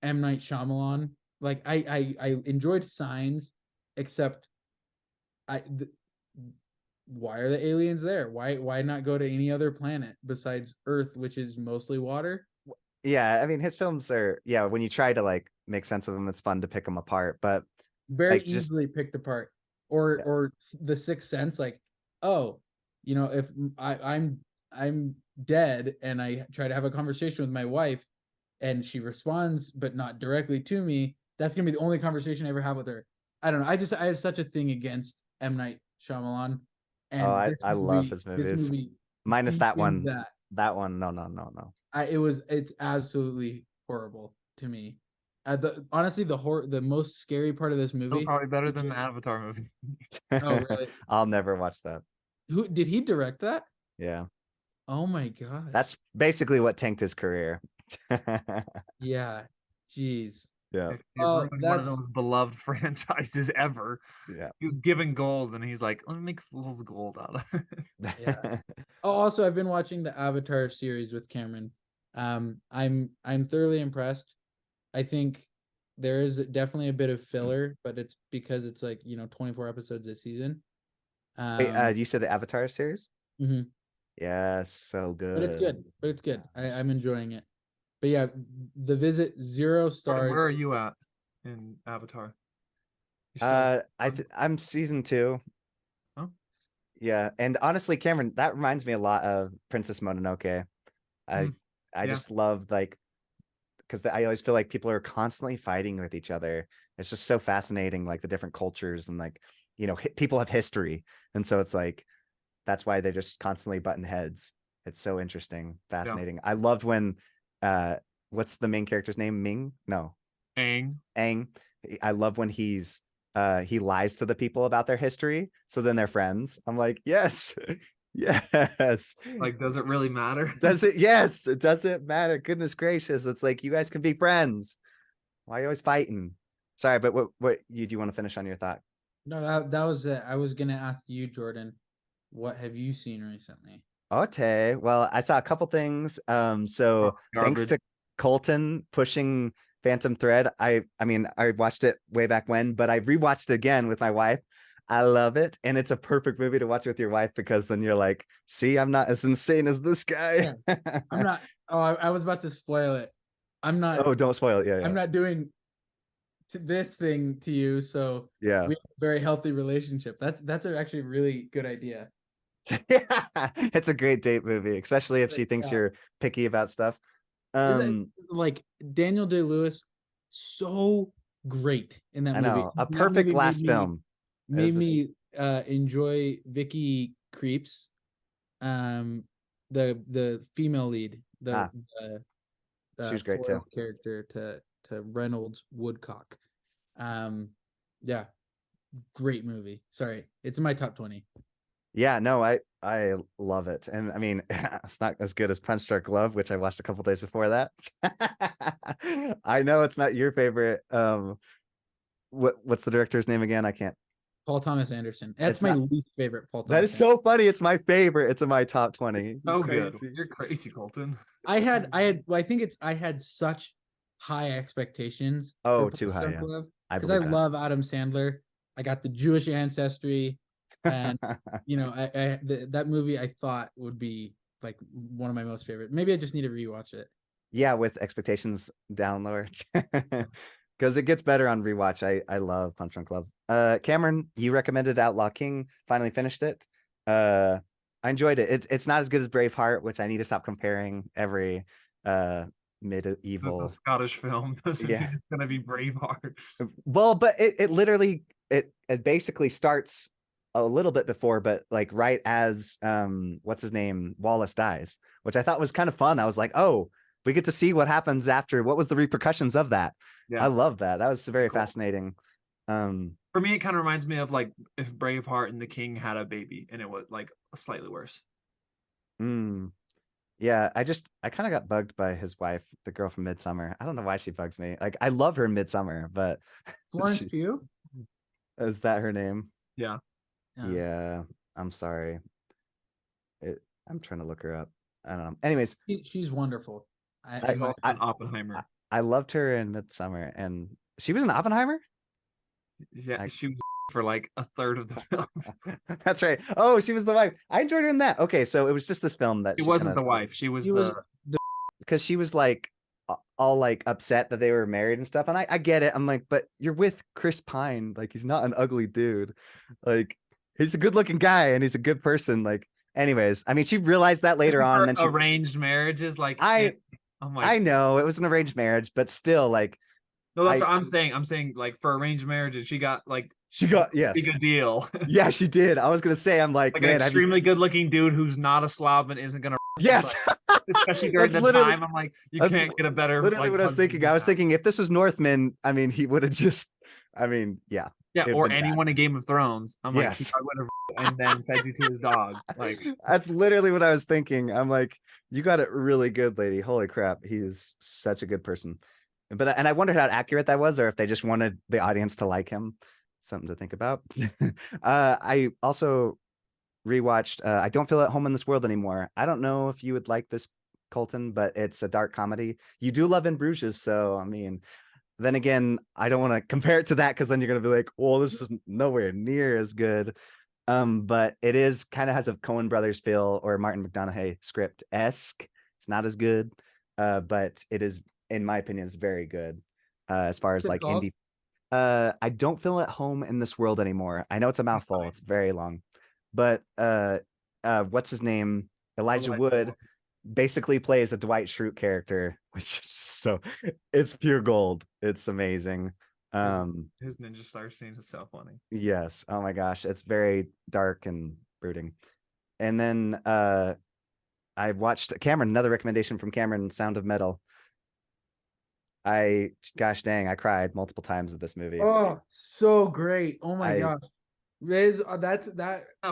M. Night Shyamalan. Like I enjoyed Signs, except why are the aliens there? Why not go to any other planet besides Earth, which is mostly water? Yeah, I mean his films are, yeah, when you try to like make sense of them, it's fun to pick them apart, but very like, just easily picked apart. Or The Sixth Sense, like, oh, you know, if I'm dead and I try to have a conversation with my wife and she responds but not directly to me, that's gonna be the only conversation I ever have with her. I don't know. I have such a thing against M. Night Shyamalan. And I love his this movies. movie Minus that one. that. That one, no. It's absolutely horrible to me. Honestly, the most scary part of this Still movie. probably better than the Avatar movie. Oh, really? I'll never watch that. Who did he direct that? Yeah. Oh my god. That's basically what tanked his career. Yeah. Jeez. Yeah. It ruined one of those beloved franchises ever. Yeah. He was given gold and he's like, let me make fool's gold out of it. Yeah. Oh, also I've been watching the Avatar series with Cameron. I'm thoroughly impressed. I think there is definitely a bit of filler, but it's because it's like, 24 episodes this season. Wait, you said the Avatar series? Mhm. Yes, so good. But it's good. I'm enjoying it. But yeah, The Visit, 0 stars. Where are you at in Avatar? I'm season 2. Oh. Yeah, and honestly, Cameron, that reminds me a lot of Princess Mononoke. I just love, like, because I always feel like people are constantly fighting with each other. It's just so fascinating, like the different cultures and, like, people have history, and so it's like that's why they're just constantly butting heads. It's so interesting, fascinating. I loved when what's the main character's name? Ming? No. Aang. I love when he lies to the people about their history, so then they're friends. I'm like, yes. Yes. Like, does it really matter? Does it? Yes, it doesn't matter. Goodness gracious. It's like, you guys can be friends. Why are you always fighting? Sorry, but what do you want to finish on your thought? No, that was it. I was gonna ask you, Jordan, what have you seen recently? Okay, well, I saw a couple things. So thanks to Colton pushing Phantom Thread, I mean, I watched it way back when, but I rewatched it again with my wife. I love it, and it's a perfect movie to watch with your wife, because then you're like, see, I'm not as insane as this guy. Yeah. I'm not. Oh, I was about to spoil it. I'm not. Oh, don't spoil it. Yeah. I'm not doing this thing to you, so yeah, we have a very healthy relationship. That's actually a really good idea. It's a great date movie, especially if she thinks you're picky about stuff. Like Daniel Day-Lewis, so great in that movie. I know, a perfect last film. Made me enjoy Vicky Creeps, the female lead, the she was great too. Character to Reynolds Woodcock. Yeah, great movie. Sorry, it's in my top 20. Yeah, no, I love it, and I mean, it's not as good as Punch Drunk Love, which I watched a couple days before that. I know it's not your favorite. What's the director's name again? I can't. Well, Thomas Anderson. That's my least favorite Paul Thomas That is so funny. It's my favorite. It's in my top 20. It's so good. You're crazy, Colton. I had such high expectations. Oh, too high. Yeah. Because I love Adam Sandler. I got the Jewish ancestry, and that movie I thought would be like one of my most favorite. Maybe I just need to rewatch it. Yeah, with expectations down lower. Because it gets better on rewatch. I love Punch Drunk Love. Cameron, you recommended Outlaw King. Finally finished it. I enjoyed it. It's not as good as Braveheart, which I need to stop comparing every The medieval. Scottish film doesn't Yeah. mean it's gonna be Braveheart. Well, but it literally it basically starts a little bit before, but like right as what's his name, Wallace dies, which I thought was kind of fun. I was like, oh, we get to see what happens after. What was the repercussions of that? I Yeah. love that. That was very Cool. fascinating. For me, it kind of reminds me of like if Braveheart and the King had a baby, and it was like slightly worse. Yeah, I kind of got bugged by his wife, the girl from Midsummer. I don't know why she bugs me. Like I love her in Midsummer, but Florence she, Pugh. is that her name? Yeah. Yeah, I'm sorry. I'm trying to look her up. I don't know. Anyways, She's wonderful. She's also in Oppenheimer. I loved her in Midsummer, and she was in Oppenheimer. Yeah, she was for like a third of the film. That's right. Oh, she was the wife. I enjoyed her in that. Okay, so it was just this film that She wasn't the wife. She was because she was like all like upset that they were married and stuff. And I get it. I'm like, but you're with Chris Pine. Like he's not an ugly dude. Like he's a good looking guy and he's a good person. Like, anyways, I mean, she realized that later on. And then she arranged marriages. Like I know it was an arranged marriage, but still, like, no, that's what I'm saying. I'm saying like for arranged marriages, she got yes, a good deal. Yeah, she did. I was gonna say, I'm like man, an extremely good looking dude who's not a slob and isn't gonna yes, especially during the time. I'm like, you can't get a better. Literally, what I was thinking. I was thinking if this was Northman, I mean, he would have just. I mean, yeah. Yeah, or anyone in Game of Thrones. I'm like, yes. I would have and then fed you to his dogs. Like that's literally what I was thinking. I'm like, you got it really good, lady. Holy crap, he is such a good person. But and I wondered how accurate that was, or if they just wanted the audience to like him. Something to think about. I also rewatched I Don't Feel at Home in This World Anymore. I don't know if you would like this, Colton, but it's a dark comedy. You do love In Bruges, so I mean, then again, I don't want to compare it to that because then you're gonna be like, oh, this is nowhere near as good. But it is kind of has a Coen Brothers feel or Martin McDonagh script-esque. It's not as good, but it is, in my opinion, is very good. As far as like indie. I Don't Feel at Home in This World Anymore. I know it's a mouthful. It's very long, but what's his name? Elijah Wood basically plays a Dwight Schrute character, which is so it's pure gold. It's amazing. His ninja star scene is so funny. Yes. Oh my gosh, it's very dark and brooding. And then I watched Cameron. Another recommendation from Cameron, Sound of Metal. Gosh dang, I cried multiple times at this movie. Oh, so great. Oh my gosh. Riz, that's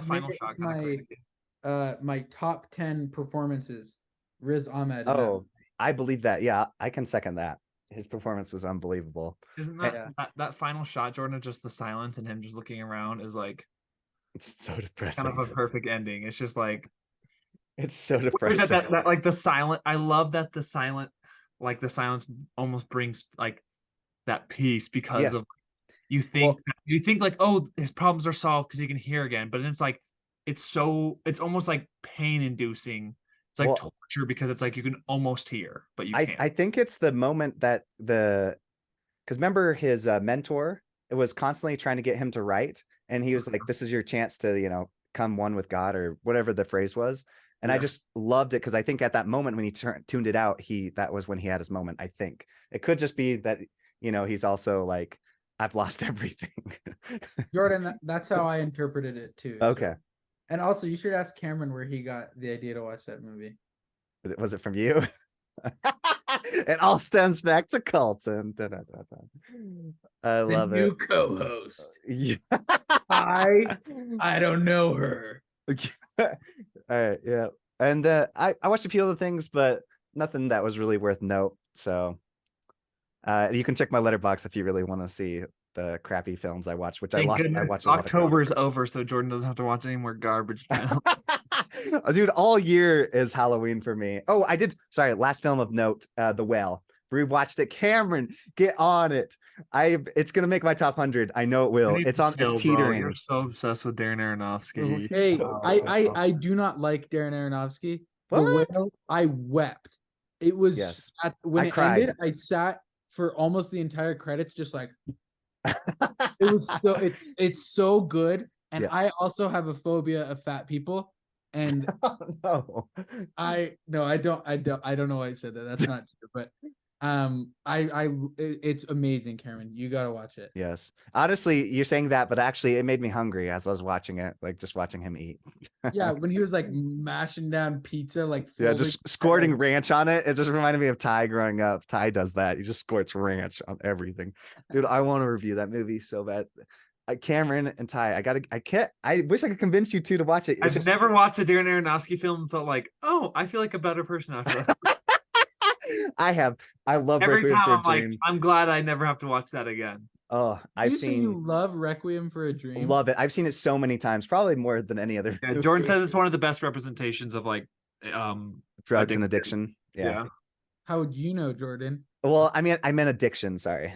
final shot my top 10 performances. Riz Ahmed. Oh, I believe that. Yeah, I can second that. His performance was unbelievable. Isn't that final shot, Jordan, of just the silence and him just looking around is like, it's so depressing. Kind of a perfect ending. It's just like, it's so depressing. That like the silent. I love that the silent. Like the silence almost brings like that peace because of you think like, oh, his problems are solved because he can hear again, but then it's like it's almost like pain inducing. It's like torture because it's like you can almost hear, but you can't. I think it's the moment that because remember his mentor, it was constantly trying to get him to write, and he was like, "This is your chance to come one with God," or whatever the phrase was. And I just loved it because I think at that moment when he tuned it out, that was when he had his moment. I think it could just be that, he's also like, I've lost everything. Jordan, that's how I interpreted it too. Okay. So. And also you should ask Cameron where he got the idea to watch that movie. Was it from you? It all stems back to Colton. I love it. New co-host. Yeah. I don't know her. All right, yeah. And I watched a few other things, but nothing that was really worth note. So you can check my letterbox if you really want to see the crappy films I watch, which I watch. October's over, so Jordan doesn't have to watch any more garbage films. Dude, all year is Halloween for me. Oh, I did. Sorry, last film of note, The Whale. Rewatched it. Cameron, get on it. It's gonna make my top 100. I know it will. It's teetering. You're so obsessed with Darren Aronofsky. Hey, I do not like Darren Aronofsky The What? Whale, I wept. It was Yes. when I it ended, cried. I sat for almost the entire credits, just like it was so it's so good. And Yeah. I also have a phobia of fat people. And Oh, no. I no, I don't know why I said that. That's not true, but it's amazing, Cameron. You gotta watch it. Yes. Honestly, you're saying that, but actually it made me hungry as I was watching it, like just watching him eat. Yeah, when he was like mashing down pizza, like Yeah, folding just it, squirting like, ranch on it. It just reminded me of Ty growing up. Ty does that. He just squirts ranch on everything. Dude, I want to review that movie so bad. Cameron and Ty, I wish I could convince you two to watch it. It's I've just never watched a Darren Aronofsky film and felt like, oh, I feel like a better person after that. I have. I love Every Requiem time for a I'm like, Dream. I'm glad I never have to watch that again. Oh, did you say you love Requiem for a Dream? love it. I've seen it so many times, probably more than any other Yeah, movie. Jordan says it's one of the best representations of like Drugs and addiction. Yeah. How would you know, Jordan? Well, I mean, I meant addiction. Sorry.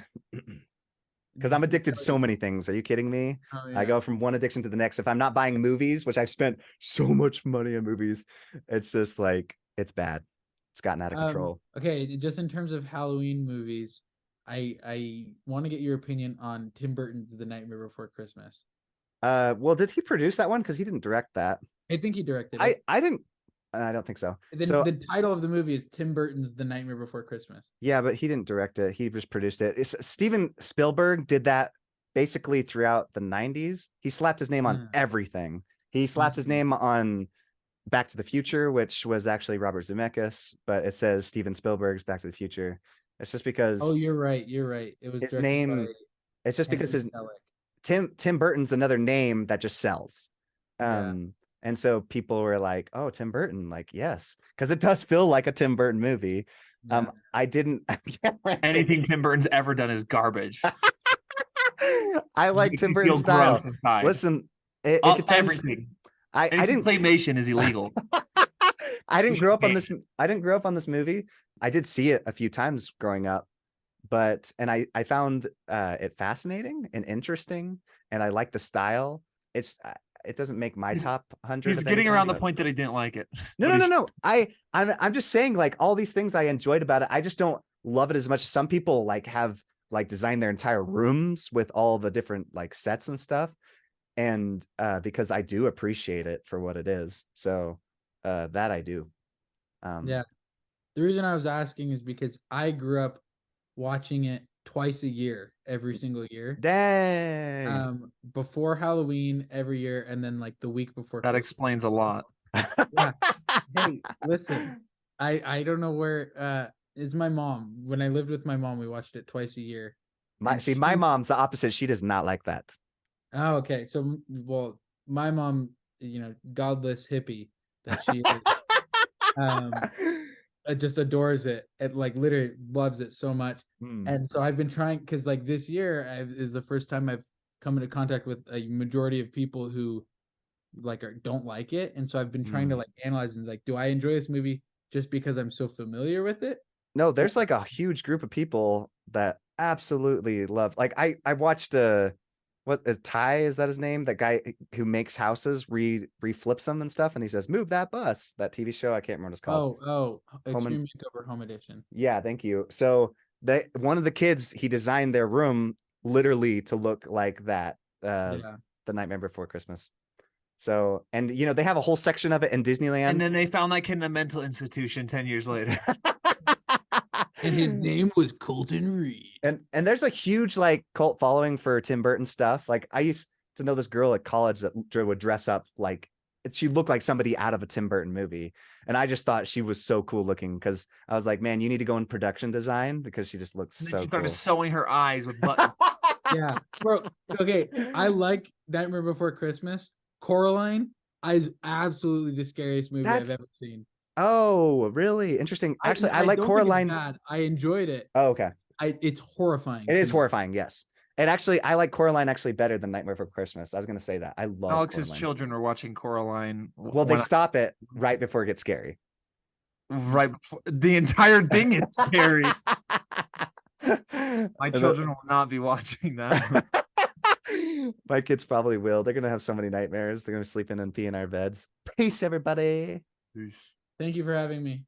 Because I'm addicted to so many things. Are you kidding me? Oh, I yeah. go from one addiction to the next. If I'm not buying movies, which I've spent so much money on movies, it's just like it's bad. It's gotten out of control. Okay, just in terms of Halloween movies, I want to get your opinion on Tim Burton's The Nightmare Before Christmas. Well, did he produce that one? Because he didn't direct that. I think he directed it. I didn't. I don't think so. The title of the movie is Tim Burton's The Nightmare Before Christmas. Yeah, but he didn't direct it. He just produced it. Steven Spielberg did that basically throughout the 90s. He slapped his name on everything. He slapped his name on Back to the Future, which was actually Robert Zemeckis, but it says Steven Spielberg's Back to the Future. It's just because Oh, you're right. You're right. It was his name. It's just because his Tim Burton's another name that just sells. And so people were like, "Oh, Tim Burton, like yes," because it does feel like a Tim Burton movie. Yeah. I didn't. Anything Tim Burton's ever done is garbage. I like Makes Tim me Burton's feel style. gross inside. Listen, it depends. Everything. I didn't. Claymation is illegal. I didn't grow up on this. I didn't grow up on this movie. I did see it a few times growing up, but I found it fascinating and interesting, and I like the style. It doesn't make my top 100. He's getting around the point that he didn't like it. No. I'm just saying, like, all these things I enjoyed about it. I just don't love it as much as some people like have like designed their entire rooms with all the different like sets and stuff. And because I do appreciate it for what it is. So that I do. Yeah. The reason I was asking is because I grew up watching it twice a year, every single year. Dang. Before Halloween every year, and then like the week before. That explains a lot. Yeah. Hey, listen, I don't know where is my mom. When I lived with my mom, we watched it twice a year. My mom's the opposite. She does not like that. Oh, okay. So, well, my mom, godless hippie that she is, just adores it and like literally loves it so much. And so I've been trying, because like this year is the first time I've come into contact with a majority of people who like don't like it, and so I've been trying to like analyze and like, do I enjoy this movie just because I'm so familiar with it? No, there's like a huge group of people that absolutely love. Like I watched Ty, is that his name? That guy who makes houses, reflips them and stuff, and he says, "Move that bus." That TV show, I can't remember what it's called. Extreme Makeover Home Edition. Yeah, thank you. So one of the kids, he designed their room literally to look like that. The Nightmare Before Christmas. So, and they have a whole section of it in Disneyland. And then they found that kid in a mental institution 10 years later. And his name was Colton Reed. And there's a huge like cult following for Tim Burton stuff. Like I used to know this girl at college that would dress up like she looked like somebody out of a Tim Burton movie. And I just thought she was so cool looking, because I was like, man, you need to go in production design, because she just looks so cool. She started sewing her eyes with buttons. Yeah, bro. Okay, I like Nightmare Before Christmas. Coraline is absolutely the scariest movie I've ever seen. Oh, really? Interesting. Actually, I like Coraline. I enjoyed it. Oh, okay. It's horrifying. It is horrifying, yes. And actually, I like Coraline actually better than Nightmare Before Christmas. I was going to say that. I love Alex's Coraline. children were watching Coraline. Well, they stop it right before it gets scary. Right before the entire thing is scary. My children will not be watching that. My kids probably will. They're going to have so many nightmares. They're going to sleep in and pee in our beds. Peace, everybody. Peace. Thank you for having me.